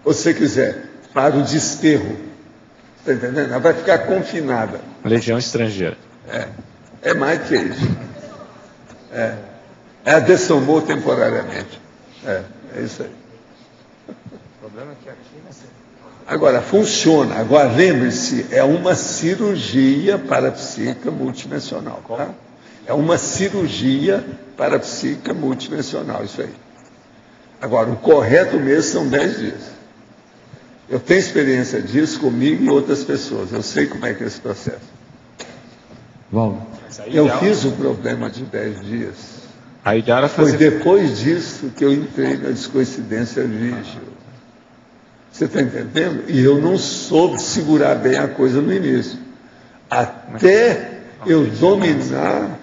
Speaker 3: Ou se você quiser, para o desterro. Está entendendo? Ela vai ficar confinada.
Speaker 8: Legião estrangeira.
Speaker 3: É mais que isso. Ela dessomou temporariamente. É isso aí.
Speaker 8: O problema é que aqui...
Speaker 3: Agora, funciona. Agora, lembre-se, é uma cirurgia parapsíquica multidimensional. Tá? É uma cirurgia parapsíquica multidimensional, isso aí. Agora, o correto mesmo são 10 dias. Eu tenho experiência disso comigo e outras pessoas. Eu sei como é que é esse processo.
Speaker 5: Bom,
Speaker 3: eu fiz o problema de 10 dias.
Speaker 8: Foi
Speaker 3: Foi depois disso que eu entrei na descoincidência vígil. Você está entendendo? E eu não soube segurar bem a coisa no início. Até eu dominar...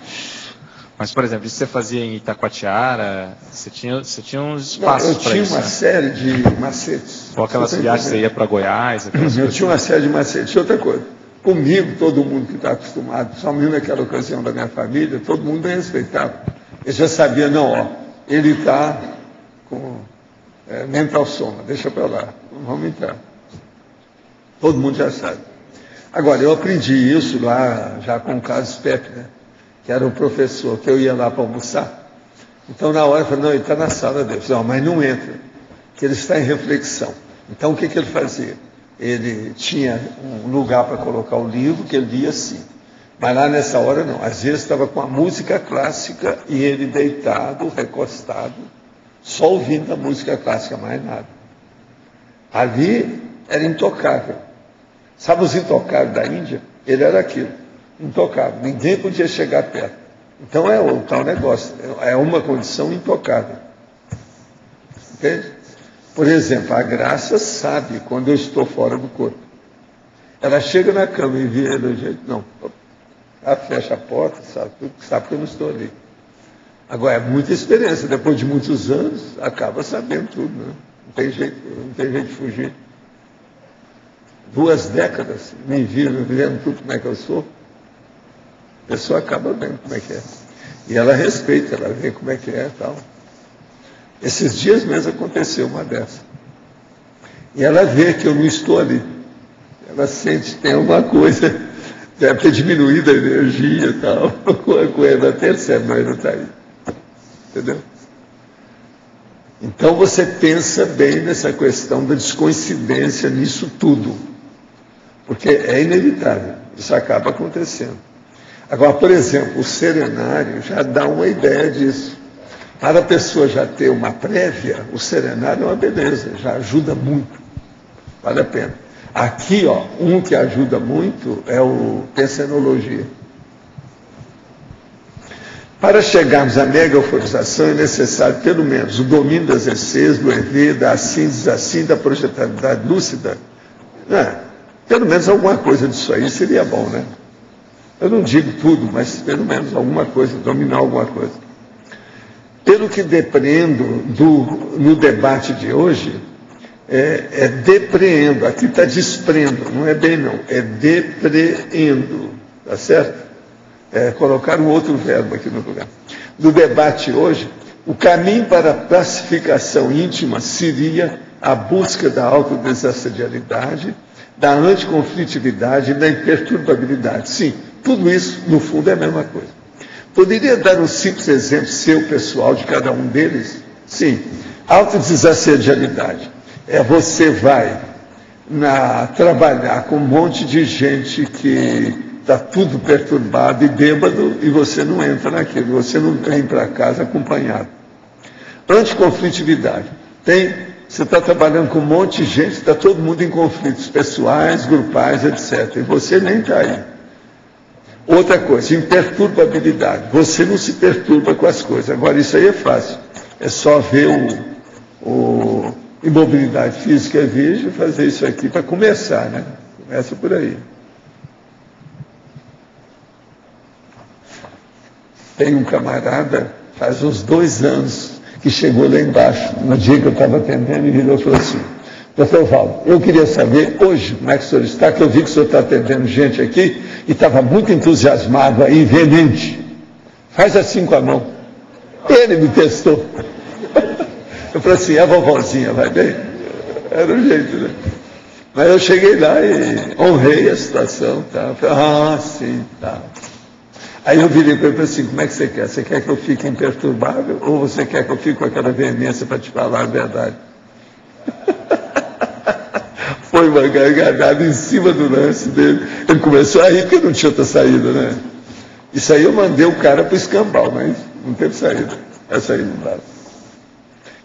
Speaker 8: Mas, por exemplo, isso você fazia em Itacoatiara, você tinha uns espaços para isso.
Speaker 3: Eu tinha uma série de macetes.
Speaker 8: Ou aquelas viagens que você ia para Goiás.
Speaker 3: Eu tinha uma série de macetes. E outra coisa, comigo, todo mundo que está acostumado, somente naquela ocasião da minha família, todo mundo bem respeitava. Eu já sabia, ele está com mental soma, deixa para lá, não vamos entrar. Todo mundo já sabe. Agora, eu aprendi isso lá, já com o Carlos Pepe, né? Que era o professor, que eu ia lá para almoçar. Então, na hora, eu falei, ele está na sala dele. Eu falei, mas não entra, que ele está em reflexão. Então, o que ele fazia? Ele tinha um lugar para colocar o livro, que ele lia assim. Mas lá nessa hora, não. Às vezes estava com a música clássica e ele deitado, recostado, só ouvindo a música clássica, mais nada. Ali era intocável. Sabe os intocáveis da Índia? Ele era aquilo, intocável. Ninguém podia chegar perto. Então é o tal negócio, é uma condição intocável. Entende? Por exemplo, a Graça sabe quando eu estou fora do corpo. Ela chega na cama e vira do jeito, não. Ela fecha a porta, sabe que eu não estou ali. Agora, é muita experiência. Depois de muitos anos, acaba sabendo tudo. Né? Não tem jeito de fugir. 2 décadas, me vendo tudo como é que eu sou. A pessoa acaba vendo como é que é. E ela respeita, ela vê como é que é e tal. Esses dias mesmo aconteceu uma dessa. E ela vê que eu não estou ali. Ela sente que tem alguma coisa, deve ter diminuído a energia e tal. Alguma coisa, ela percebe, mas não está aí. Entendeu? Então você pensa bem nessa questão da descoincidência nisso tudo. Porque é inevitável, isso acaba acontecendo. Agora, por exemplo, o serenário já dá uma ideia disso. Para a pessoa já ter uma prévia, o serenário é uma beleza, já ajuda muito. Vale a pena. Aqui, ó, um que ajuda muito é o pensenologia. Para chegarmos à mega euforização é necessário, pelo menos, o domínio das ECs, do EV, da assim, da projetabilidade lúcida. Pelo menos alguma coisa disso aí seria bom, né? Eu não digo tudo, mas pelo menos alguma coisa, dominar alguma coisa. Pelo que depreendo no debate de hoje, depreendo, aqui está desprendo, não é bem não, é depreendo, tá certo? Colocar um outro verbo aqui no lugar. No debate hoje, o caminho para a pacificação íntima seria a busca da autodesassedialidade, da anticonflitividade e da imperturbabilidade. Sim, tudo isso, no fundo, é a mesma coisa. Poderia dar um simples exemplo seu, pessoal, de cada um deles? Sim, autodesassedialidade. Você vai trabalhar com um monte de gente que está tudo perturbado e bêbado e você não entra naquilo, você não vem para casa acompanhado. Anticonflitividade. Você está trabalhando com um monte de gente, está todo mundo em conflitos pessoais, grupais, etc. E você nem está aí. Outra coisa, imperturbabilidade. Você não se perturba com as coisas. Agora, isso aí é fácil. É só ver o imobilidade física virgem e fazer isso aqui para começar, né? Começa por aí. Tem um camarada, faz uns 2 anos, que chegou lá embaixo, no dia que eu estava atendendo, e virou e falou assim: doutor Valdo, eu queria saber hoje como é que o senhor está, que eu vi que o senhor está atendendo gente aqui e estava muito entusiasmado aí, veemente. Faz assim com a mão. Ele me testou. Eu falei assim: a vovozinha, vai bem? Era o jeito, né? Mas eu cheguei lá e honrei a situação, tá? Falei, sim, tá. Aí eu virei para ele e falei assim: como é que você quer? Você quer que eu fique imperturbável ou você quer que eu fique com aquela veemência para te falar a verdade? Foi uma gargalhada em cima do lance dele. Ele começou a rir porque não tinha outra saída, né? Isso aí eu mandei o cara para o escambau, mas não teve saída. Essa aí não dava.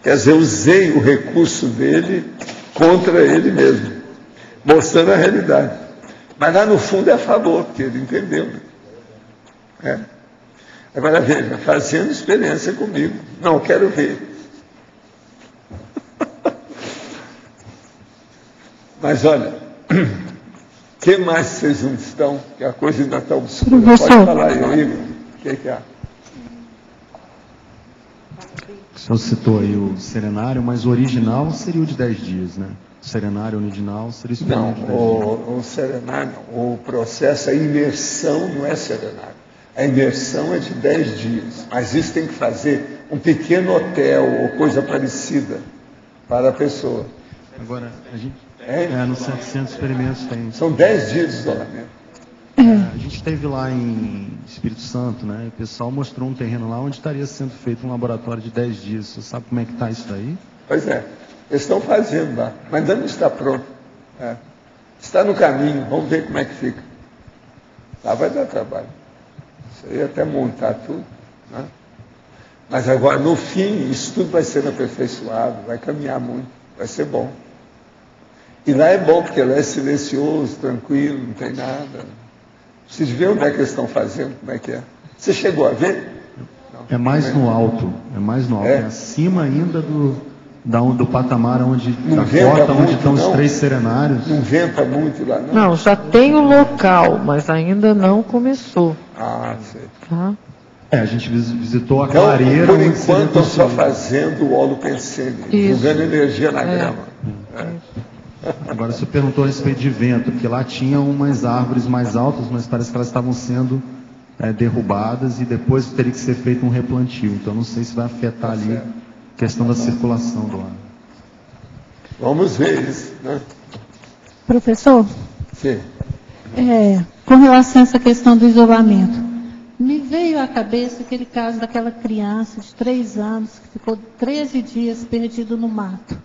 Speaker 3: Quer dizer, eu usei o recurso dele contra ele mesmo, mostrando a realidade. Mas lá no fundo é a favor, porque ele entendeu. Agora veja, fazendo experiência comigo. Não, quero ver. Mas olha, o que mais vocês não estão? Que a coisa ainda está obscura. Pode falar aí, Igor. O que há?
Speaker 19: O senhor citou aí o serenário, mas o original seria o de 10 dias, né? O serenário original seria o
Speaker 3: não,
Speaker 19: de 10 dias.
Speaker 3: O serenário, o processo, a imersão não é serenário. A imersão é de 10 dias, mas isso tem que fazer um pequeno hotel ou coisa parecida para a pessoa.
Speaker 19: Agora, a gente, no Centro de Experimentos tem...
Speaker 3: São 10 dias de isolamento.
Speaker 19: A gente esteve lá em Espírito Santo, né? E o pessoal mostrou um terreno lá onde estaria sendo feito um laboratório de 10 dias. Você sabe como é que está isso daí?
Speaker 3: Pois é, eles estão fazendo lá, mas ainda não está pronto. Está no caminho, vamos ver como é que fica. Lá vai dar trabalho. Isso aí até montar tudo. Né? Mas agora, no fim, isso tudo vai ser aperfeiçoado, vai caminhar muito, vai ser bom. E lá é bom, porque lá é silencioso, tranquilo, não tem nada. Vocês vê onde é que eles estão fazendo, como é que é. Você chegou a ver? Não,
Speaker 19: é mais no alto, é acima ainda do patamar onde da porta, onde estão os 3 serenários.
Speaker 3: Não venta muito lá, não?
Speaker 20: Não, já tem o local, mas ainda não começou.
Speaker 3: Ah, sei.
Speaker 20: Tá?
Speaker 19: A gente visitou a clareira.
Speaker 3: Por enquanto, estão só fazendo o óleo pensene, jogando energia na grama.
Speaker 19: Agora, você perguntou a respeito de vento, porque lá tinha umas árvores mais altas, mas parece que elas estavam sendo derrubadas e depois teria que ser feito um replantio. Então, não sei se vai afetar ali a questão da circulação do ar.
Speaker 3: Vamos ver isso, né?
Speaker 21: Professor?
Speaker 3: Sim.
Speaker 21: Com relação a essa questão do isolamento, me veio à cabeça aquele caso daquela criança de 3 anos que ficou 13 dias perdido no mato.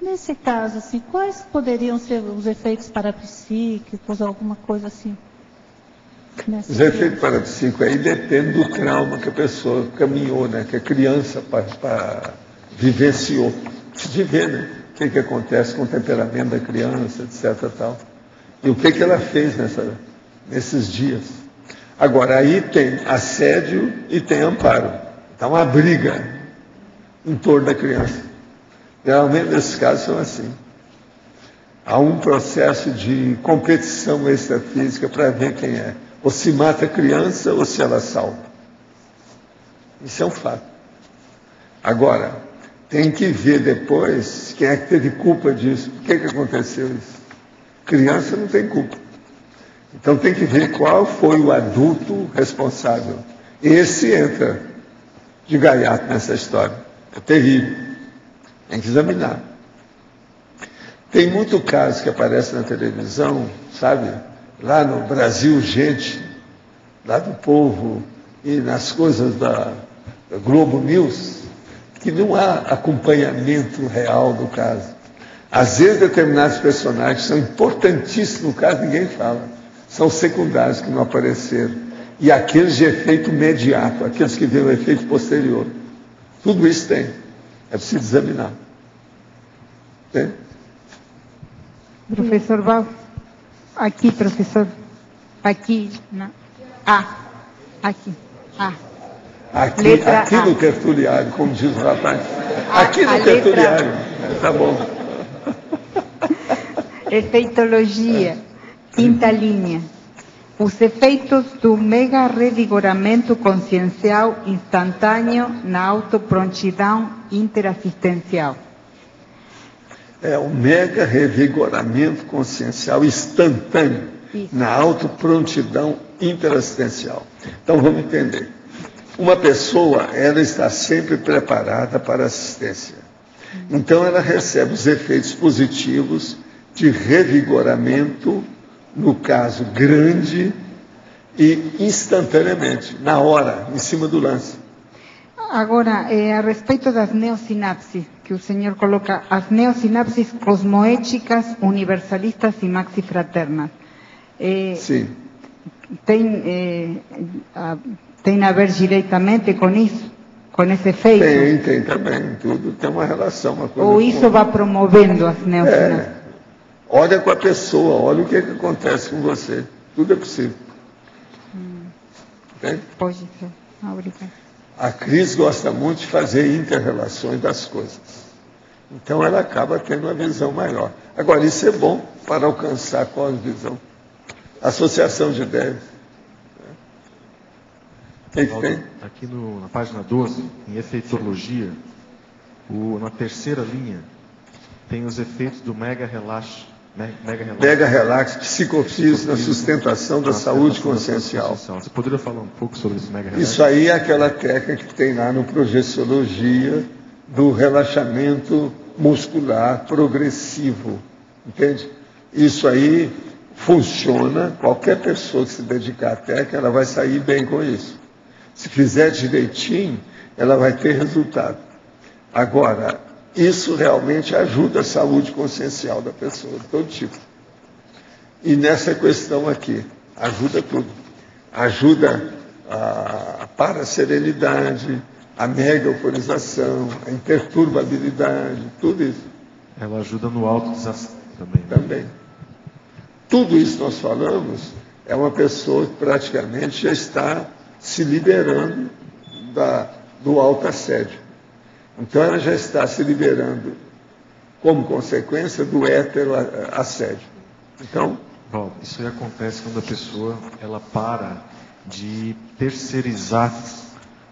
Speaker 21: Nesse caso, assim, quais poderiam ser os efeitos parapsíquicos, alguma coisa assim?
Speaker 3: Os efeitos parapsíquicos aí dependem do trauma que a pessoa caminhou, né? Que a criança vivenciou. De ver, né? O que acontece com o temperamento da criança, etc. Tal. E o que ela fez nesses dias. Agora, aí tem assédio e tem amparo. Então, uma briga em torno da criança. Geralmente, nesses casos, são assim. Há um processo de competição extrafísica para ver quem é. Ou se mata a criança ou se ela salva. Isso é um fato. Agora, tem que ver depois quem é que teve culpa disso. Por que aconteceu isso? Criança não tem culpa. Então tem que ver qual foi o adulto responsável. Esse entra de gaiato nessa história. É terrível. Tem que examinar. Tem muito caso que aparece na televisão, sabe? Lá no Brasil, gente, lá do povo, e nas coisas da Globo News, que não há acompanhamento real do caso. Às vezes, determinados personagens são importantíssimos no caso, ninguém fala. São secundários que não apareceram. E aqueles de efeito imediato, aqueles que vêem o efeito posterior. Tudo isso tem. É preciso examinar. Tem?
Speaker 6: Professor Val, aqui, professor. Aqui, não. Aqui.
Speaker 3: Aqui no tertuliário, como diz o rapaz. Aqui no tertuliário. Tá bom.
Speaker 6: Efeitologia, quinta linha. Os efeitos do mega revigoramento consciencial instantâneo na autoprontidão interassistencial.
Speaker 3: O mega revigoramento consciencial instantâneo na autoprontidão interassistencial. Então vamos entender. Uma pessoa, ela está sempre preparada para a assistência. Então ela recebe os efeitos positivos de revigoramento, no caso grande, e instantaneamente, na hora, em cima do lance.
Speaker 6: Agora, a respeito das neosinapses, que o senhor coloca, as neosinapses cosmoéticas, universalistas e maxifraternas.
Speaker 3: Sim.
Speaker 6: Tem a ver diretamente com isso? Com esse efeito?
Speaker 3: Tem também. Tudo tem uma relação. Uma coisa
Speaker 6: ou isso vai promovendo as neosinapses?
Speaker 3: Olha com a pessoa, olha o que acontece com você. Tudo é possível. Okay?
Speaker 6: Pode ser. Obrigada.
Speaker 3: A Cris gosta muito de fazer inter-relações das coisas. Então ela acaba tendo uma visão maior. Agora, isso é bom para alcançar qual visão? Associação de ideias. Quem que tem?
Speaker 18: Aqui na página 12, em efeitologia, na terceira linha, tem os efeitos do mega relax.
Speaker 3: Mega relax, psicofísico na sustentação da saúde consciencial.
Speaker 18: Você poderia falar um pouco sobre esse mega relax?
Speaker 3: Isso aí é aquela técnica que tem lá no Projeciologia do relaxamento muscular progressivo. Entende? Isso aí funciona, qualquer pessoa que se dedicar à técnica, ela vai sair bem com isso. Se fizer direitinho, ela vai ter resultado. Agora, isso realmente ajuda a saúde consciencial da pessoa, de todo tipo. E nessa questão aqui, ajuda tudo. Ajuda para a serenidade, a mega euforização, a imperturbabilidade, tudo isso.
Speaker 18: Ela ajuda no autodesastre também. Né?
Speaker 3: Também. Tudo isso nós falamos, é uma pessoa que praticamente já está se liberando do autoassédio. Então ela já está se liberando como consequência do heteroassédio. Então,
Speaker 18: bom, isso aí acontece quando a pessoa ela para de terceirizar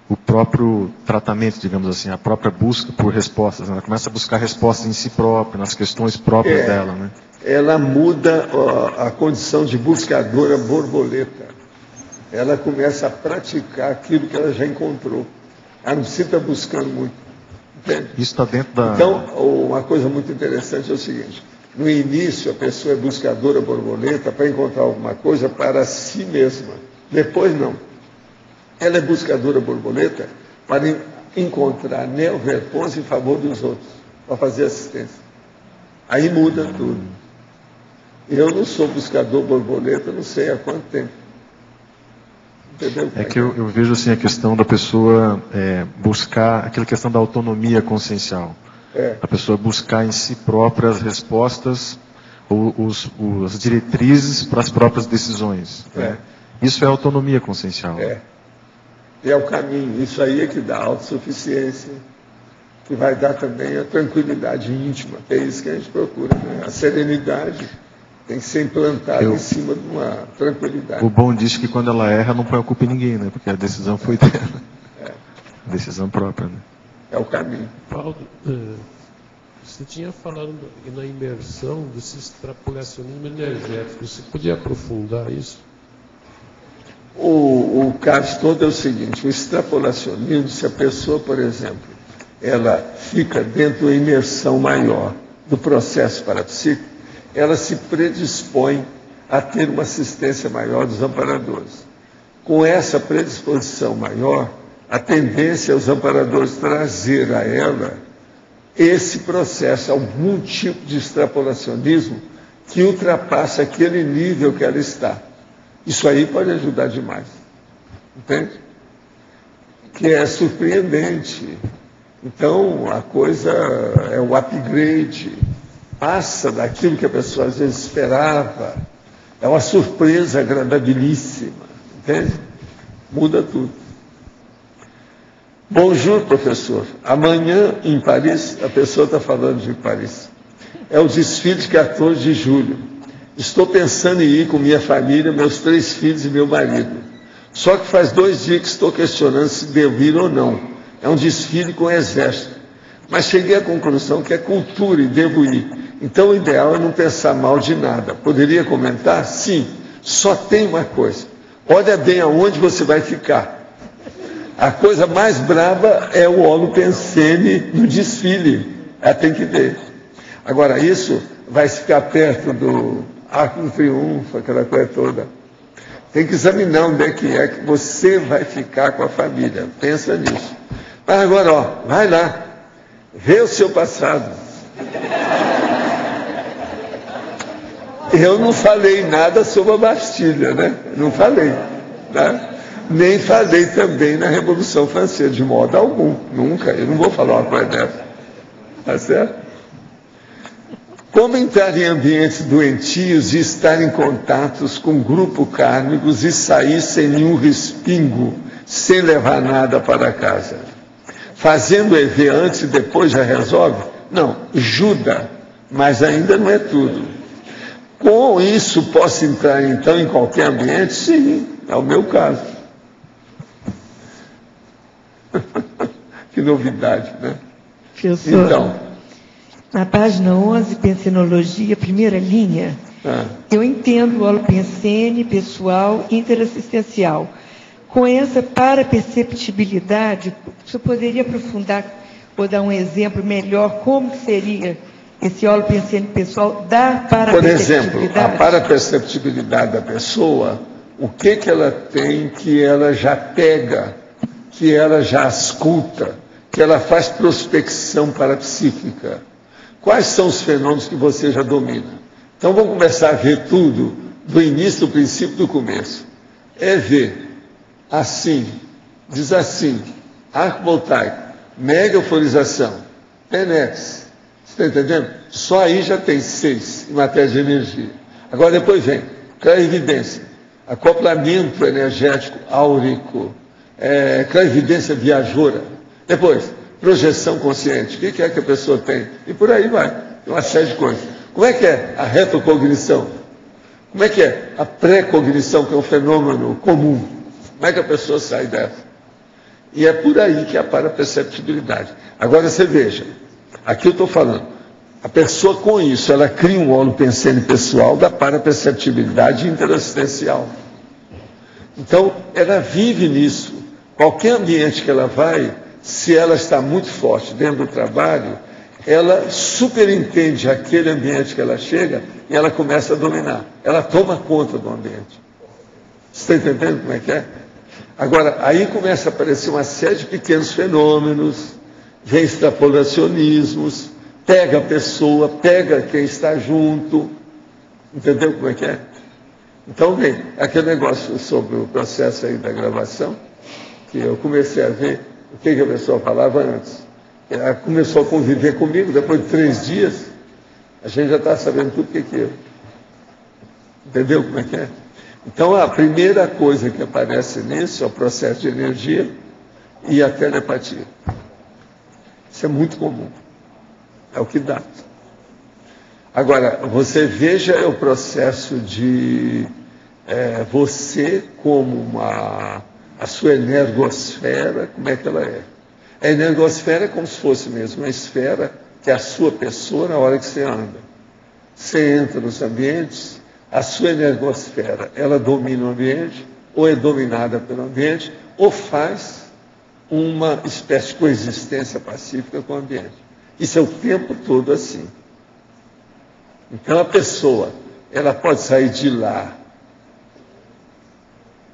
Speaker 18: o próprio tratamento, digamos assim, a própria busca por respostas. Ela começa a buscar respostas em si própria, nas questões próprias dela, né?
Speaker 3: Ela muda a condição de buscadora borboleta. Ela começa a praticar aquilo que ela já encontrou. Ela não precisa estar buscando muito. Entende?
Speaker 18: Isso está dentro da...
Speaker 3: Então, uma coisa muito interessante é o seguinte: no início, a pessoa é buscadora borboleta para encontrar alguma coisa para si mesma. Depois, não. Ela é buscadora borboleta para encontrar neoverpons em favor dos outros, para fazer assistência. Aí muda tudo. Eu não sou buscador borboleta, não sei há quanto tempo. Entendeu?
Speaker 18: É que eu vejo assim a questão da pessoa buscar, aquela questão da autonomia consciencial. A pessoa buscar em si própria as respostas, as diretrizes para as próprias decisões. Né? Isso é autonomia consciencial.
Speaker 3: É o caminho. Isso aí é que dá a autossuficiência, que vai dar também a tranquilidade íntima. É isso que a gente procura. Né? A serenidade tem que ser implantada em cima de uma tranquilidade.
Speaker 18: O bom diz que quando ela erra, não põe a culpa em ninguém, né? Porque a decisão foi dela. Decisão própria. Né?
Speaker 3: É o caminho.
Speaker 4: Paulo, você tinha falado na imersão desse extrapolacionismo energético. Você podia aprofundar isso?
Speaker 3: O caso todo é o seguinte: o extrapolacionismo, se a pessoa, por exemplo, ela fica dentro de uma imersão maior do processo parapsíquico, ela se predispõe a ter uma assistência maior dos amparadores. Com essa predisposição maior, a tendência é os amparadores trazer a ela esse processo, algum tipo de extrapolacionismo que ultrapassa aquele nível que ela está. Isso aí pode ajudar demais. Entende? Que é surpreendente. Então, a coisa é o upgrade. Passa daquilo que a pessoa às vezes esperava. É uma surpresa agradabilíssima. Entende? Muda tudo. Bonjour, professor. Amanhã, em Paris, a pessoa está falando de Paris, é o desfile de 14 de julho. Estou pensando em ir com minha família, meus 3 filhos e meu marido. Só que faz 2 dias que estou questionando se devo ir ou não. É um desfile com exército. Mas cheguei à conclusão que é cultura e devo ir. Então o ideal é não pensar mal de nada. Poderia comentar? Sim. Só tem uma coisa. Olha bem aonde você vai ficar. A coisa mais brava é o holopensene no desfile. Ela tem que ver. Agora, isso vai ficar perto do Arco do Triunfo, aquela coisa toda. Tem que examinar onde é que você vai ficar com a família. Pensa nisso. Mas agora, ó, vai lá. Vê o seu passado. Eu não falei nada sobre a Bastilha, né? Não falei. Tá? Nem falei também na Revolução Francesa, de modo algum. Nunca. Eu não vou falar uma coisa dessa. Tá certo? Como entrar em ambientes doentios e estar em contatos com grupo kármicos e sair sem nenhum respingo, sem levar nada para casa? Fazendo EV antes e depois já resolve? Não, ajuda, mas ainda não é tudo. Com isso, posso entrar então em qualquer ambiente? Sim, é o meu caso. Que novidade, né?
Speaker 1: Professor,
Speaker 3: então,
Speaker 1: na página 11, Pensenologia, primeira linha, eu entendo o holopensene pessoal interassistencial. Com essa paraperceptibilidade, o senhor poderia aprofundar ou dar um exemplo melhor como que seria esse holopensene pessoal da paraperceptibilidade?
Speaker 3: Por exemplo, a paraperceptibilidade da pessoa, o que ela tem que ela já pega, que ela já escuta, que ela faz prospecção parapsíquica. Quais são os fenômenos que você já domina? Então vamos começar a ver tudo do início, do princípio, do começo. É ver assim, diz assim, arco voltaico, mega euforização, TENEPS. Você está entendendo? Só aí já tem 6 em matéria de energia. Agora depois vem clarividência, acoplamento energético áurico, clarividência viajora. Depois, projeção consciente. O que é que a pessoa tem? E por aí vai. Tem uma série de coisas. Como é que é a retrocognição? Como é que é a pré-cognição, que é um fenômeno comum? Como é que a pessoa sai dessa? E é por aí que é a paraperceptibilidade. Agora você veja, aqui eu estou falando, a pessoa com isso, ela cria um holopensene pessoal da paraperceptibilidade interassistencial. Então, ela vive nisso. Qualquer ambiente que ela vai, se ela está muito forte dentro do trabalho, ela superentende aquele ambiente que ela chega e ela começa a dominar. Ela toma conta do ambiente. Você está entendendo como é que é? Agora, aí começa a aparecer uma série de pequenos fenômenos, vem extrapolacionismos, pega a pessoa, pega quem está junto. Entendeu como é que é? Então, bem, aquele negócio sobre o processo aí da gravação, que eu comecei a ver o que a pessoa falava antes. Ela começou a conviver comigo, depois de 3 dias, a gente já está sabendo tudo o que é. Entendeu como é que é? Então, a primeira coisa que aparece nisso é o processo de energia e a telepatia. Isso é muito comum. É o que dá. Agora, você veja o processo de você como a sua energosfera, como é que ela é. A energosfera é como se fosse mesmo uma esfera que é a sua pessoa na hora que você anda. Você entra nos ambientes, a sua energosfera, ela domina o ambiente, ou é dominada pelo ambiente, ou faz uma espécie de coexistência pacífica com o ambiente. Isso é o tempo todo assim. Então a pessoa, ela pode sair de lá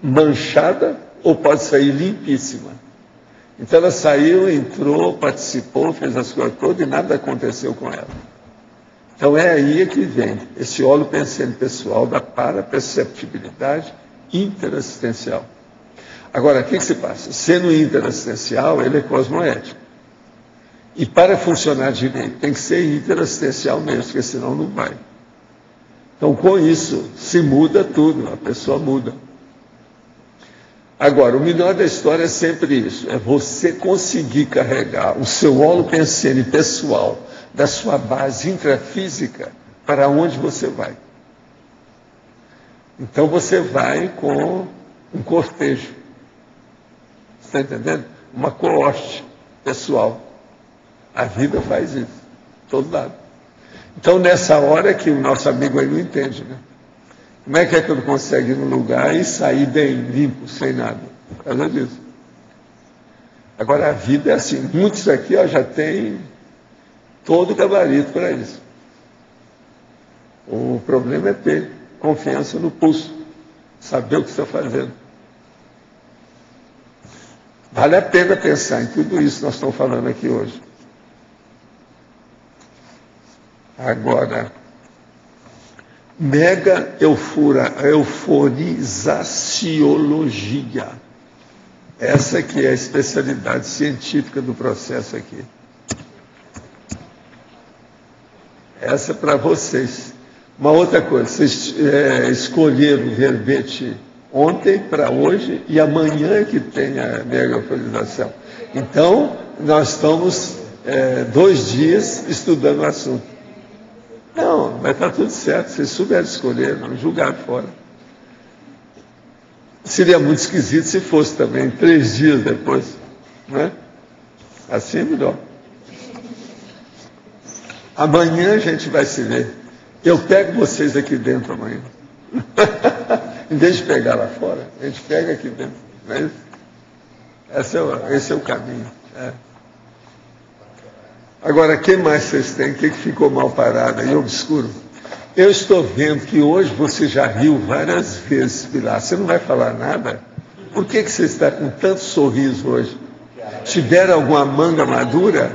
Speaker 3: manchada ou pode sair limpíssima. Então ela saiu, entrou, participou, fez as coisas todas e nada aconteceu com ela. Então é aí que vem esse holopensene pessoal da paraperceptibilidade interassistencial. Agora, o que se passa? Sendo interassistencial, ele é cosmoético. E para funcionar direito, tem que ser interassistencial mesmo, porque senão não vai. Então, com isso, se muda tudo, a pessoa muda. Agora, o melhor da história é sempre isso, é você conseguir carregar o seu holopensene pessoal da sua base intrafísica para onde você vai. Então, você vai com um cortejo. Você está entendendo? Uma coorte pessoal. A vida faz isso, todo lado. Então, nessa hora que o nosso amigo aí não entende, né? Como é que ele consegue ir no lugar e sair bem, limpo, sem nada? Por causa disso. Agora, a vida é assim. Muitos aqui já têm todo o gabarito para isso. O problema é ter confiança no pulso, saber o que está fazendo. Vale a pena pensar em tudo isso que nós estamos falando aqui hoje. Agora, mega euforizaciologia. Essa que é a especialidade científica do processo aqui. Essa é para vocês. Uma outra coisa, vocês escolheram o verbete ontem para hoje e amanhã é que tem a mega euforização. Então, nós estamos 2 dias estudando o assunto. Não, mas está tudo certo, vocês souberam escolher, não julgaram fora. Seria muito esquisito se fosse também 3 dias depois, né? Assim é melhor. Amanhã a gente vai se ver. Eu pego vocês aqui dentro amanhã. Em vez de pegar lá fora, a gente pega aqui dentro. Não é isso? Esse é o caminho. Agora, o que mais vocês têm? O que ficou mal parado aí, obscuro? Eu estou vendo que hoje você já riu várias vezes, Pilar. Você não vai falar nada? Por que você está com tanto sorriso hoje? Tiveram alguma manga madura?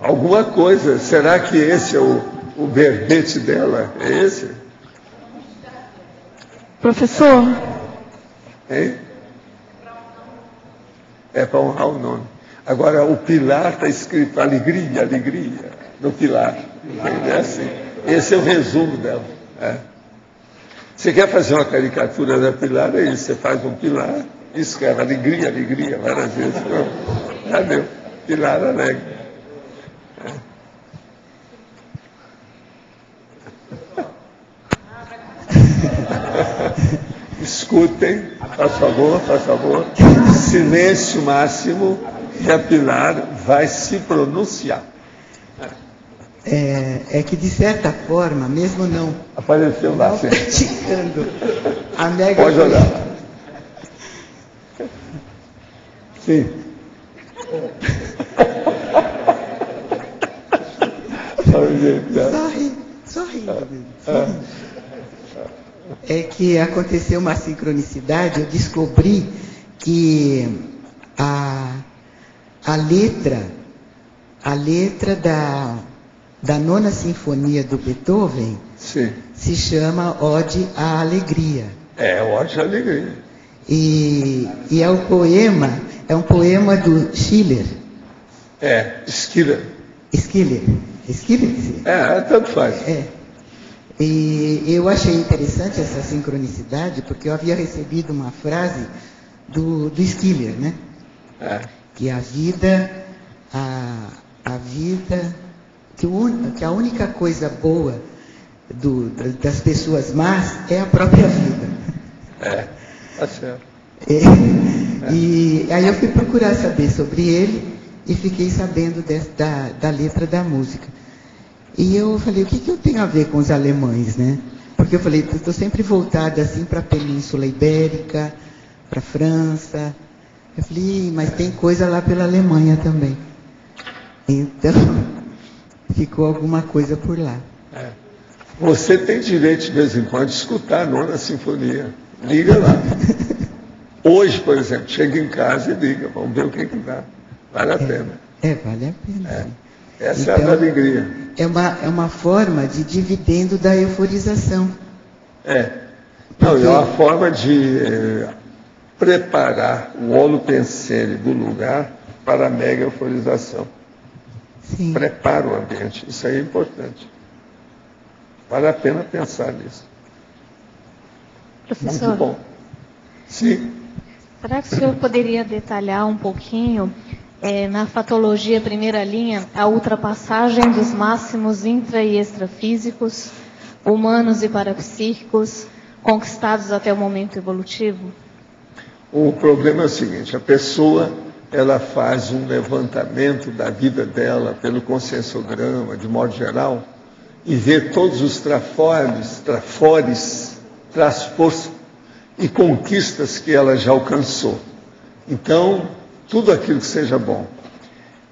Speaker 3: Alguma coisa. Será que esse é o verbete dela? É esse?
Speaker 9: Professor?
Speaker 3: Hein? É para honrar o nome. Agora, o pilar está escrito alegria, alegria, no pilar. É assim. Esse é o resumo dela. Você quer fazer uma caricatura da pilar, é isso. Você faz um pilar e escreve alegria, alegria, várias vezes. Já deu. Pilar alegre. Escutem, por favor. Silêncio máximo e a Pilar vai se pronunciar.
Speaker 7: É que, de certa forma, mesmo não...
Speaker 3: Apareceu lá, sim.
Speaker 7: Praticando a mega...
Speaker 3: Pode olhar. Sim.
Speaker 7: Sorri. É que aconteceu uma sincronicidade, eu descobri que a letra da nona sinfonia do Beethoven se chama Ode à Alegria.
Speaker 3: Ode à Alegria.
Speaker 7: E é um poema do Schiller. Schiller.
Speaker 3: Tanto faz.
Speaker 7: E eu achei interessante essa sincronicidade, porque eu havia recebido uma frase do Schiller, né? Que a vida, que a única coisa boa das pessoas más é a própria vida.
Speaker 3: Tá certo.
Speaker 7: E aí eu fui procurar saber sobre ele e fiquei sabendo da letra da música. E eu falei, o que eu tenho a ver com os alemães, né? Porque eu falei, estou sempre voltada assim para a Península Ibérica, para a França. Eu falei, mas tem coisa lá pela Alemanha também. Então, ficou alguma coisa por lá.
Speaker 3: Você tem direito, de vez em quando, de escutar a nona sinfonia. Liga lá. Hoje, por exemplo, chega em casa e liga. Vamos ver o que dá. Vale a pena.
Speaker 7: Vale a pena. Sim.
Speaker 3: Essa é a alegria.
Speaker 7: É uma forma de dividendo da euforização.
Speaker 3: Não, é uma forma de preparar o holopensene do lugar para a mega euforização.
Speaker 7: Sim.
Speaker 3: Prepara o ambiente. Isso aí é importante. Vale a pena pensar nisso.
Speaker 17: Professor,
Speaker 3: muito bom. Sim.
Speaker 17: Será que o senhor poderia detalhar um pouquinho, na fatologia primeira linha, a ultrapassagem dos máximos intra e extrafísicos, humanos e parapsíquicos, conquistados até o momento evolutivo?
Speaker 3: O problema é o seguinte, a pessoa ela faz um levantamento da vida dela pelo conscienciograma, de modo geral, e vê todos os trafores e conquistas que ela já alcançou. Então, tudo aquilo que seja bom.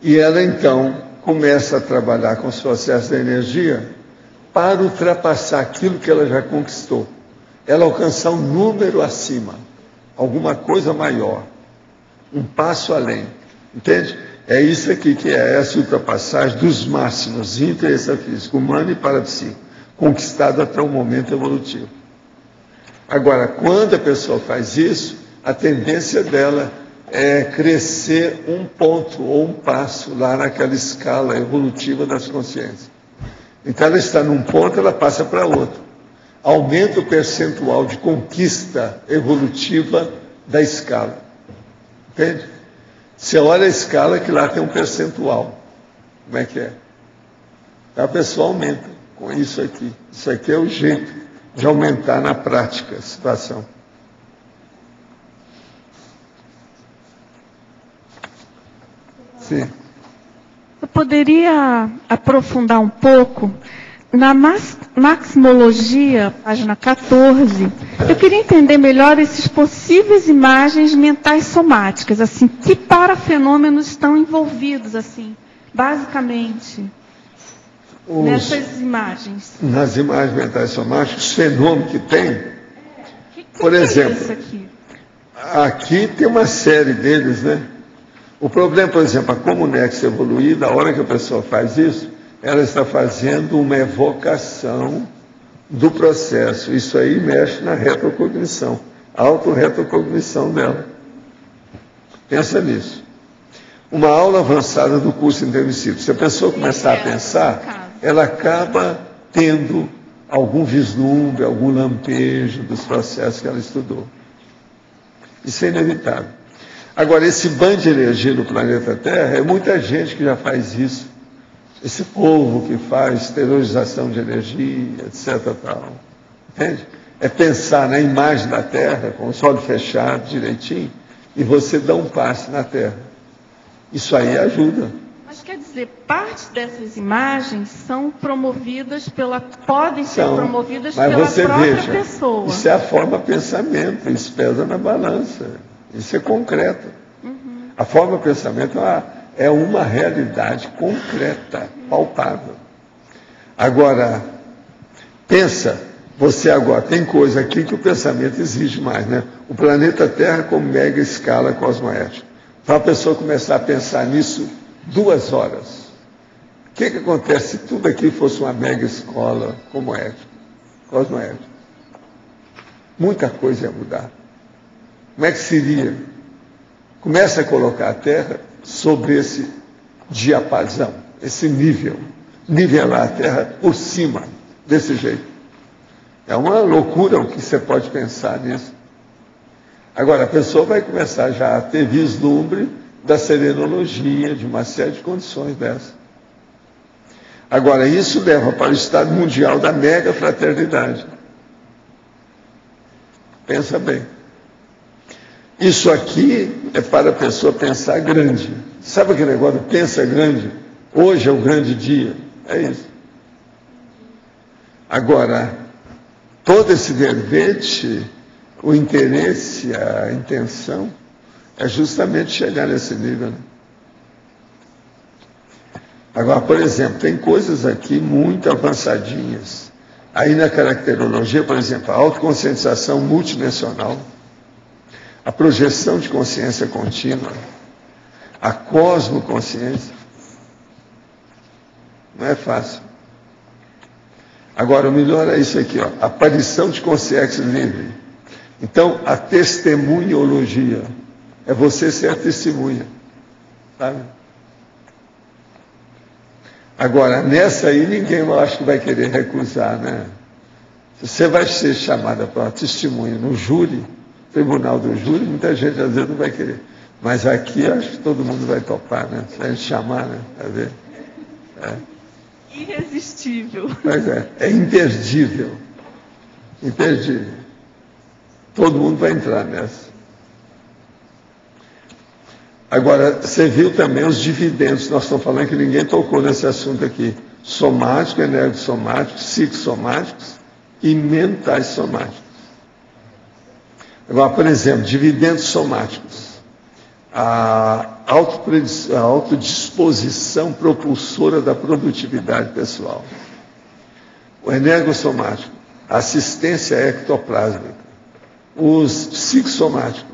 Speaker 3: E ela, então, começa a trabalhar com os processos da energia para ultrapassar aquilo que ela já conquistou. Ela alcançar um número acima, alguma coisa maior, um passo além. Entende? É isso aqui que é essa ultrapassagem dos máximos intra e extrafísico, humano e parapsíquico, conquistado até o momento evolutivo. Agora, quando a pessoa faz isso, a tendência dela é crescer um ponto ou um passo lá naquela escala evolutiva das consciências. Então ela está num ponto, ela passa para outro. Aumenta o percentual de conquista evolutiva da escala. Entende? Você olha a escala que lá tem um percentual. Como é que é? Então a pessoa aumenta com isso aqui. Isso aqui é o jeito de aumentar na prática a situação. Sim.
Speaker 9: Eu poderia aprofundar um pouco na maximologia, página 14. Eu queria entender melhor esses possíveis imagens mentais somáticas, assim, que parafenômenos estão envolvidos, assim, basicamente, nessas imagens.
Speaker 3: Nas imagens mentais somáticas, os fenômenos que tem, por exemplo,
Speaker 9: é isso aqui?
Speaker 3: Aqui tem uma série deles, né? O problema, por exemplo, a Comunex evoluída, a hora que a pessoa faz isso, ela está fazendo uma evocação do processo. Isso aí mexe na retrocognição, a autorretrocognição dela. Pensa nisso. Uma aula avançada do curso intermissivo. Se a pessoa começar a pensar, ela acaba tendo algum vislumbre, algum lampejo dos processos que ela estudou. Isso é inevitável. Agora, esse banho de energia no planeta Terra, é muita gente que já faz isso. Esse povo que faz exteriorização de energia, etc. Tal. Entende? É pensar na imagem da Terra, com os olhos fechados, direitinho, e você dá um passe na Terra. Isso aí ajuda.
Speaker 9: Mas quer dizer, parte dessas imagens são promovidas podem ser promovidas pela própria pessoa.
Speaker 3: Isso é a forma pensamento, isso pesa na balança. Isso é concreto. A forma pensamento é uma realidade concreta, palpável. Agora, pensa, você agora, tem coisa aqui que o pensamento exige mais, né? O planeta Terra como mega escala cosmoética. Para a pessoa começar a pensar nisso 2 horas. O que acontece se tudo aqui fosse uma mega escola cosmoética? Muita coisa ia mudar. Como é que seria? Começa a colocar a Terra sobre esse diapasão, esse nível. Nivelar a Terra por cima, desse jeito. É uma loucura o que você pode pensar nisso. Agora, a pessoa vai começar já a ter vislumbre da serenologia, de uma série de condições dessas. Agora, isso leva para o estado mundial da mega fraternidade. Pensa bem. Isso aqui é para a pessoa pensar grande. Sabe aquele negócio de pensa grande? Hoje é o grande dia. É isso. Agora, todo esse verbete, o interesse, a intenção, é justamente chegar nesse nível. Né? Agora, por exemplo, tem coisas aqui muito avançadinhas. Aí na caracterologia, por exemplo, a autoconscientização multidimensional, a projeção de consciência contínua, a cosmoconsciência. Não é fácil. Agora, o melhor é isso aqui, ó, aparição de consciência livre. Então, a testemunhologia é você ser a testemunha. Sabe? Agora, nessa aí, ninguém, eu acho que vai querer recusar, né? Você vai ser chamada para uma testemunha no júri, tribunal do júri, muita gente às vezes não vai querer. Mas aqui, acho que todo mundo vai topar, né? Se a gente chamar, né? Vai ver.
Speaker 9: Irresistível.
Speaker 3: Pois é imperdível. Imperdível. Todo mundo vai entrar nessa. Agora, você viu também os dividendos. Nós estamos falando que ninguém tocou nesse assunto aqui. Somático, energossomático, psicossomáticos e mentais somáticos. Agora, por exemplo, dividendos somáticos. A autodisposição propulsora da produtividade pessoal. O energossomático, a assistência ectoplásmica. Os psicossomáticos,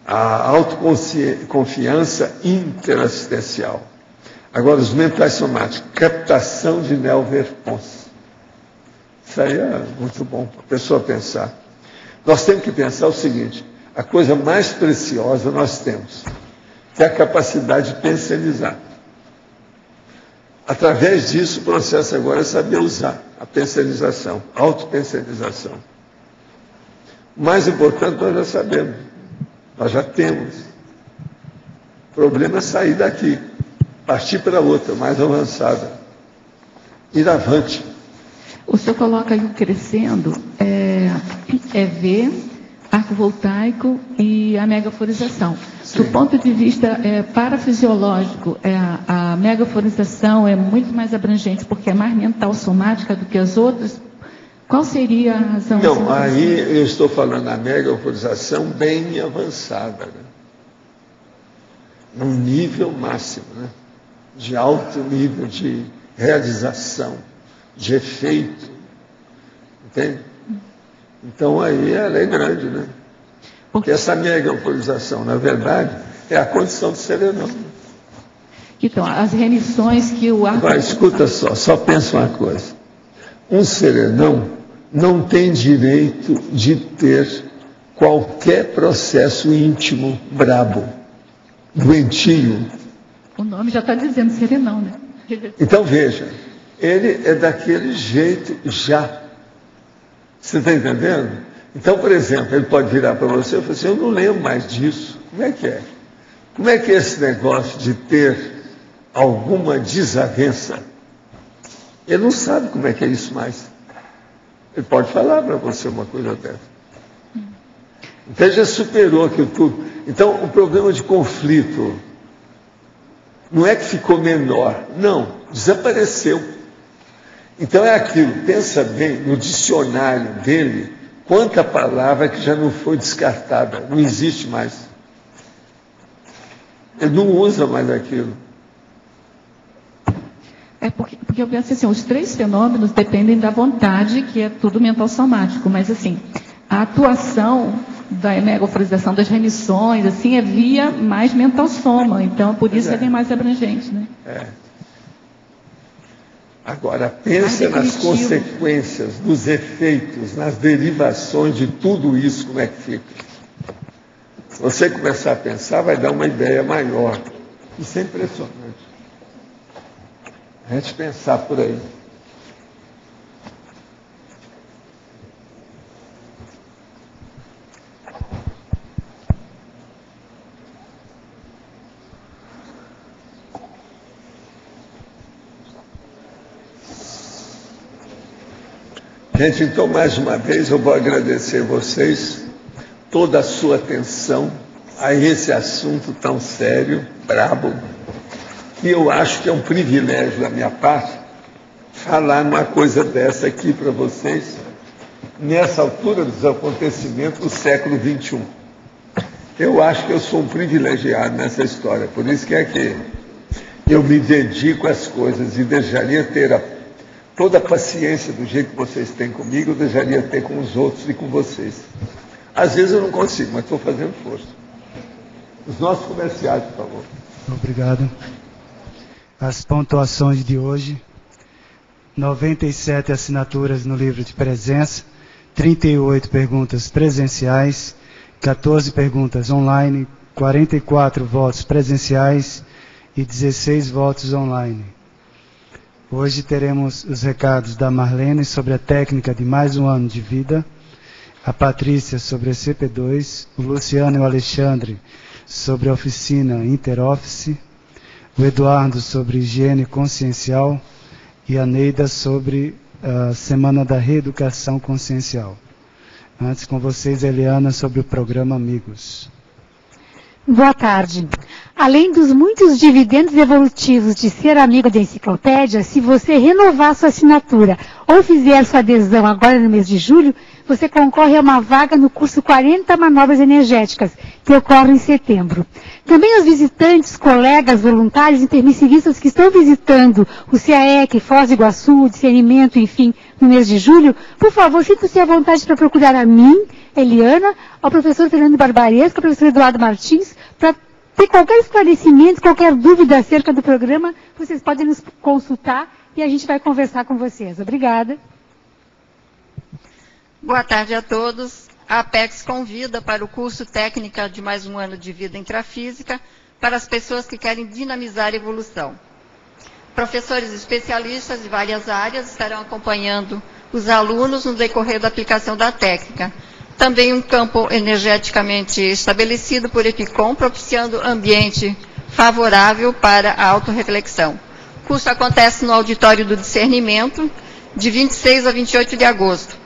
Speaker 3: a autoconfiança interassistencial. Agora, os mentais somáticos, captação de neoverpons. Isso aí é muito bom para a pessoa pensar. Nós temos que pensar o seguinte, a coisa mais preciosa nós temos, que é a capacidade de pensionizar. Através disso, o processo agora é saber usar a pensionização, a autopensionização. O mais importante nós já sabemos, nós já temos. O problema é sair daqui, partir para outra, mais avançada, ir avante.
Speaker 10: O senhor coloca aí o crescendo, EV, arco voltaico e a megaforização. Do ponto de vista parafisiológico, a megaforização é muito mais abrangente, porque é mais mental somática do que as outras. Qual seria a razão?
Speaker 3: Não, aí eu estou falando da megaforização bem avançada, né? Num nível máximo, né? De alto nível de realização, de efeito. Entende? Então aí ela é grande, né? Porque essa megaforização, na verdade, é a condição do serenão.
Speaker 10: Então, as remissões que o arco...
Speaker 3: Escuta só pensa uma coisa. Um serenão não tem direito de ter qualquer processo íntimo brabo. doentinho.
Speaker 10: O nome já está dizendo serenão, né?
Speaker 3: Então veja, ele é daquele jeito já. Você está entendendo? Então, por exemplo, ele pode virar para você e falar assim, eu não lembro mais disso. Como é que é? Como é que é esse negócio de ter alguma desavença? Ele não sabe como é que é isso mais. Ele pode falar para você uma coisa dessa. Então ele já superou aquilo tudo. Então o problema de conflito não é que ficou menor, não, desapareceu. Então é aquilo, pensa bem no dicionário dele, quanta palavra que já não foi descartada, não existe mais. Ele não usa mais aquilo.
Speaker 10: É porque eu penso assim, os três fenômenos dependem da vontade, que é tudo mental somático, mas assim, a atuação da megaforização das remissões, assim, é via mais mental soma, então por isso é bem mais abrangente, né?
Speaker 3: É. Agora, pensa nas consequências, nos efeitos, nas derivações de tudo isso, como é que fica. Se você começar a pensar, vai dar uma ideia maior. Isso é impressionante. A gente pensar por aí. Gente, então, mais uma vez, eu vou agradecer vocês, toda a sua atenção a esse assunto tão sério, brabo, que eu acho que é um privilégio da minha parte falar uma coisa dessa aqui para vocês, nessa altura dos acontecimentos do século XXI. Eu acho que eu sou um privilegiado nessa história, por isso que é que eu me dedico às coisas e desejaria ter toda a paciência do jeito que vocês têm comigo, eu desejaria ter com os outros e com vocês. Às vezes eu não consigo, mas estou fazendo força. Os nossos comerciais, por favor.
Speaker 13: Obrigado. As pontuações de hoje: 97 assinaturas no livro de presença, 38 perguntas presenciais, 14 perguntas online, 44 votos presenciais e 16 votos online. Hoje teremos os recados da Marlene sobre a técnica de mais um ano de vida, a Patrícia sobre a CP2, o Luciano e o Alexandre sobre a oficina Interoffice, o Eduardo sobre higiene consciencial e a Neida sobre a Semana da Reeducação Consciencial. Antes com vocês, Eliana, sobre o programa Amigos.
Speaker 22: Boa tarde. Além dos muitos dividendos evolutivos de ser amigo da enciclopédia, se você renovar sua assinatura ou fizer sua adesão agora no mês de julho, você concorre a uma vaga no curso 40 Manobras Energéticas, que ocorre em setembro. Também os visitantes, colegas, voluntários, intermissivistas que estão visitando o CAEC, Foz do Iguaçu, o discernimento, enfim, no mês de julho, por favor, sintam-se à vontade para procurar a mim, Eliana, ao professor Fernando Barbaresco, ao professor Eduardo Martins, para ter qualquer esclarecimento, qualquer dúvida acerca do programa, vocês podem nos consultar e a gente vai conversar com vocês. Obrigada.
Speaker 23: Boa tarde a todos. A Apex convida para o curso Técnica de mais um ano de vida intrafísica para as pessoas que querem dinamizar a evolução. Professores especialistas de várias áreas estarão acompanhando os alunos no decorrer da aplicação da técnica. Também um campo energeticamente estabelecido por EPICOM, propiciando ambiente favorável para a autorreflexão. O curso acontece no Auditório do Discernimento, de 26 a 28 de agosto.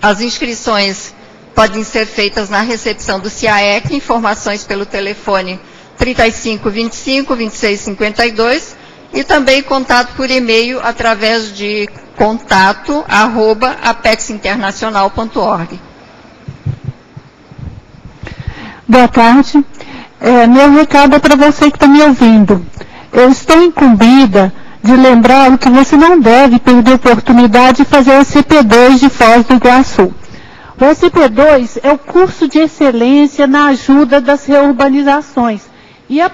Speaker 23: As inscrições podem ser feitas na recepção do CAEC, informações pelo telefone 3525-2652 e também contato por e-mail através de contato@apexinternacional.org.
Speaker 21: Boa tarde. Meu recado é para você que está me ouvindo. Eu estou incumbida de lembrar que você não deve perder a oportunidade de fazer o CP2 de Foz do Iguaçu. O SCP-2 é o curso de excelência na ajuda das reurbanizações. E a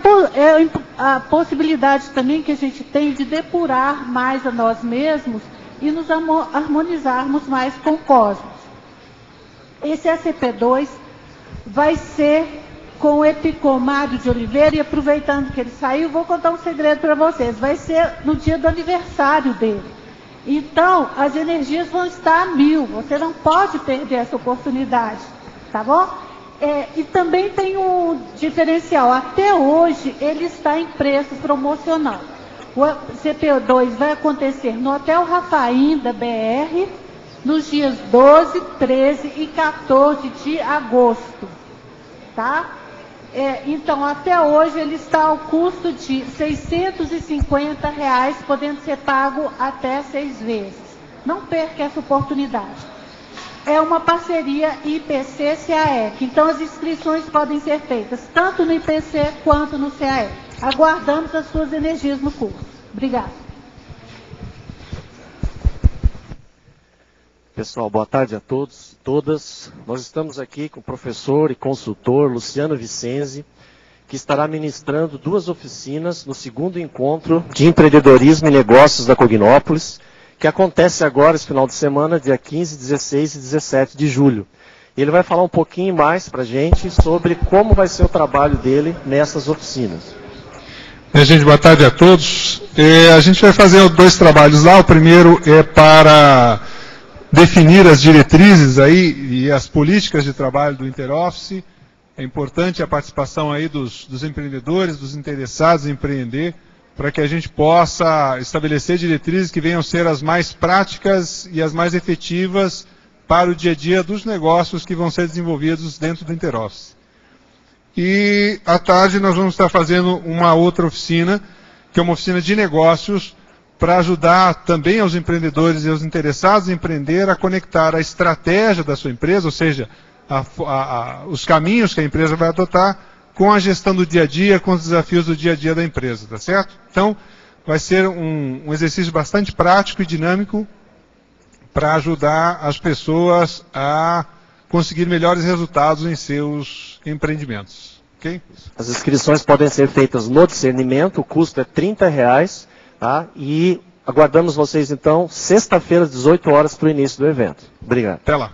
Speaker 21: possibilidade também que a gente tem de depurar mais a nós mesmos e nos harmonizarmos mais com o cosmos. Esse SCP-2 vai ser com o Epicom Mário de Oliveira, e aproveitando que ele saiu, vou contar um segredo para vocês. Vai ser no dia do aniversário dele. Então, as energias vão estar a 1000. Você não pode perder essa oportunidade, tá bom? E também tem um diferencial. Até hoje, ele está em preço promocional. O CPO2 vai acontecer no Hotel Rafaim da BR, nos dias 12, 13 e 14 de agosto. Tá? Então, até hoje, ele está ao custo de R$ 650, podendo ser pago até 6 vezes. Não perca essa oportunidade. É uma parceria IPC-CAEC. Então, as inscrições podem ser feitas tanto no IPC quanto no CAEC. Aguardamos as suas energias no curso. Obrigada.
Speaker 12: Pessoal, boa tarde a todos, todas. Nós estamos aqui com o professor e consultor Luciano Vicenzi, que estará ministrando 2 oficinas no 2º encontro de empreendedorismo e negócios da Cognópolis, que acontece agora esse final de semana, dia 15, 16 e 17 de julho. Ele vai falar um pouquinho mais para a gente sobre como vai ser o trabalho dele nessas oficinas.
Speaker 15: Gente, boa tarde a todos. A gente vai fazer 2 trabalhos lá. O primeiro é para definir as diretrizes aí e as políticas de trabalho do Interoffice. É importante a participação aí dos empreendedores, dos interessados em empreender, para que a gente possa estabelecer diretrizes que venham ser as mais práticas e as mais efetivas para o dia a dia dos negócios que vão ser desenvolvidos dentro do Interoffice. E à tarde nós vamos estar fazendo uma outra oficina, que é uma oficina de negócios, para ajudar também aos empreendedores e aos interessados em empreender a conectar a estratégia da sua empresa, ou seja, os caminhos que a empresa vai adotar, com a gestão do dia a dia, com os desafios do dia a dia da empresa, tá certo? Então, vai ser um exercício bastante prático e dinâmico para ajudar as pessoas a conseguir melhores resultados em seus empreendimentos. Okay?
Speaker 12: As inscrições podem ser feitas no discernimento, o custo é R$ 30, tá? E aguardamos vocês então, sexta-feira, às 18 horas, para o início do evento. Obrigado.
Speaker 15: Até lá.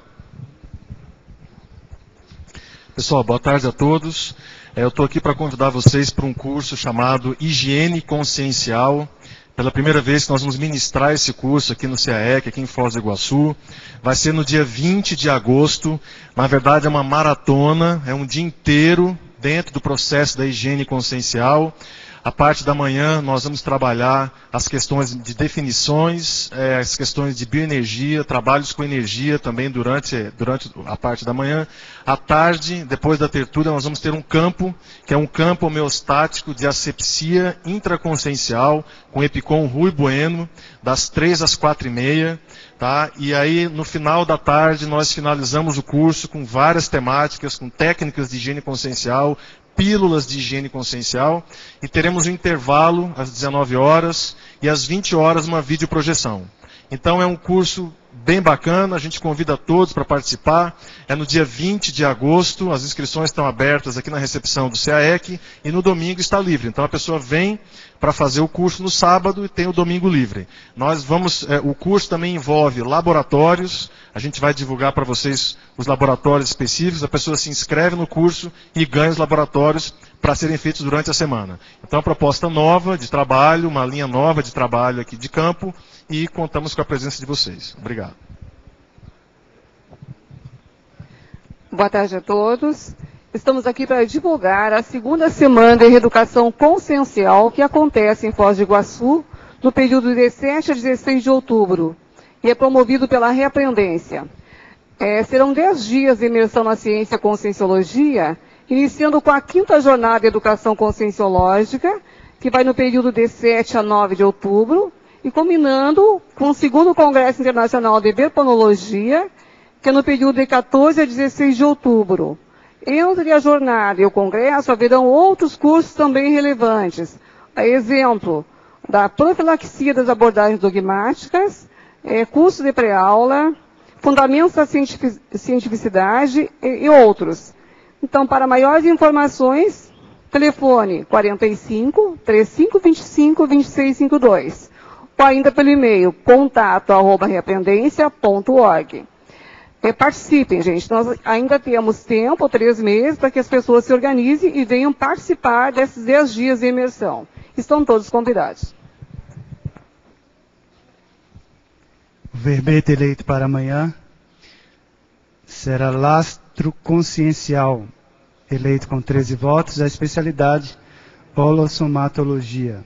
Speaker 18: Pessoal, boa tarde a todos. Eu estou aqui para convidar vocês para um curso chamado Higiene Consciencial. Pela primeira vez que nós vamos ministrar esse curso aqui no CAEC, aqui em Foz do Iguaçu. Vai ser no dia 20 de agosto. Na verdade é uma maratona, é um dia inteiro dentro do processo da higiene consciencial. A parte da manhã nós vamos trabalhar as questões de definições, as questões de bioenergia, trabalhos com energia também durante a parte da manhã. À tarde, depois da tertúlia, nós vamos ter um campo, que é um campo homeostático de asepsia intraconsciencial, com Epicom Rui Bueno, das 3 às 4h30. Tá? E aí, no final da tarde, nós finalizamos o curso com várias temáticas, com técnicas de higiene consciencial, pílulas de higiene consciencial, e teremos um intervalo às 19 horas e às 20 horas uma videoprojeção. Então é um curso bem bacana, a gente convida todos para participar. É no dia 20 de agosto, as inscrições estão abertas aqui na recepção do CAEC, e no domingo está livre. Então a pessoa vem para fazer o curso no sábado e tem o domingo livre. O curso também envolve laboratórios, a gente vai divulgar para vocês os laboratórios específicos, a pessoa se inscreve no curso e ganha os laboratórios para serem feitos durante a semana. Então, uma proposta nova de trabalho, uma linha nova de trabalho aqui de campo, e contamos com a presença de vocês. Obrigado.
Speaker 16: Boa tarde a todos. Estamos aqui para divulgar a 2ª semana de reeducação consciencial que acontece em Foz do Iguaçu no período de 7 a 16 de outubro e é promovido pela Reaprendência. Serão 10 dias de imersão na ciência conscienciologia, iniciando com a 5ª jornada de educação conscienciológica, que vai no período de 7 a 9 de outubro, e combinando com o 2º Congresso Internacional de Verponologia, que é no período de 14 a 16 de outubro. Entre a jornada e o congresso, haverão outros cursos também relevantes. A exemplo da profilaxia das abordagens dogmáticas, curso de pré-aula, fundamentos da cientificidade e outros. Então, para maiores informações, telefone 45 3525 2652. Ou ainda pelo e-mail contato@reaprendência.org. Participem, gente. Nós ainda temos tempo, 3 meses, para que as pessoas se organizem e venham participar desses 10 dias de imersão. Estão todos convidados.
Speaker 13: O verbete eleito para amanhã será lastro consciencial, eleito com 13 votos, a especialidade holossomatologia.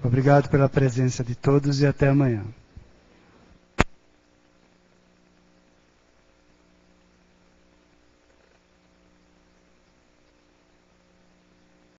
Speaker 13: Obrigado pela presença de todos e até amanhã.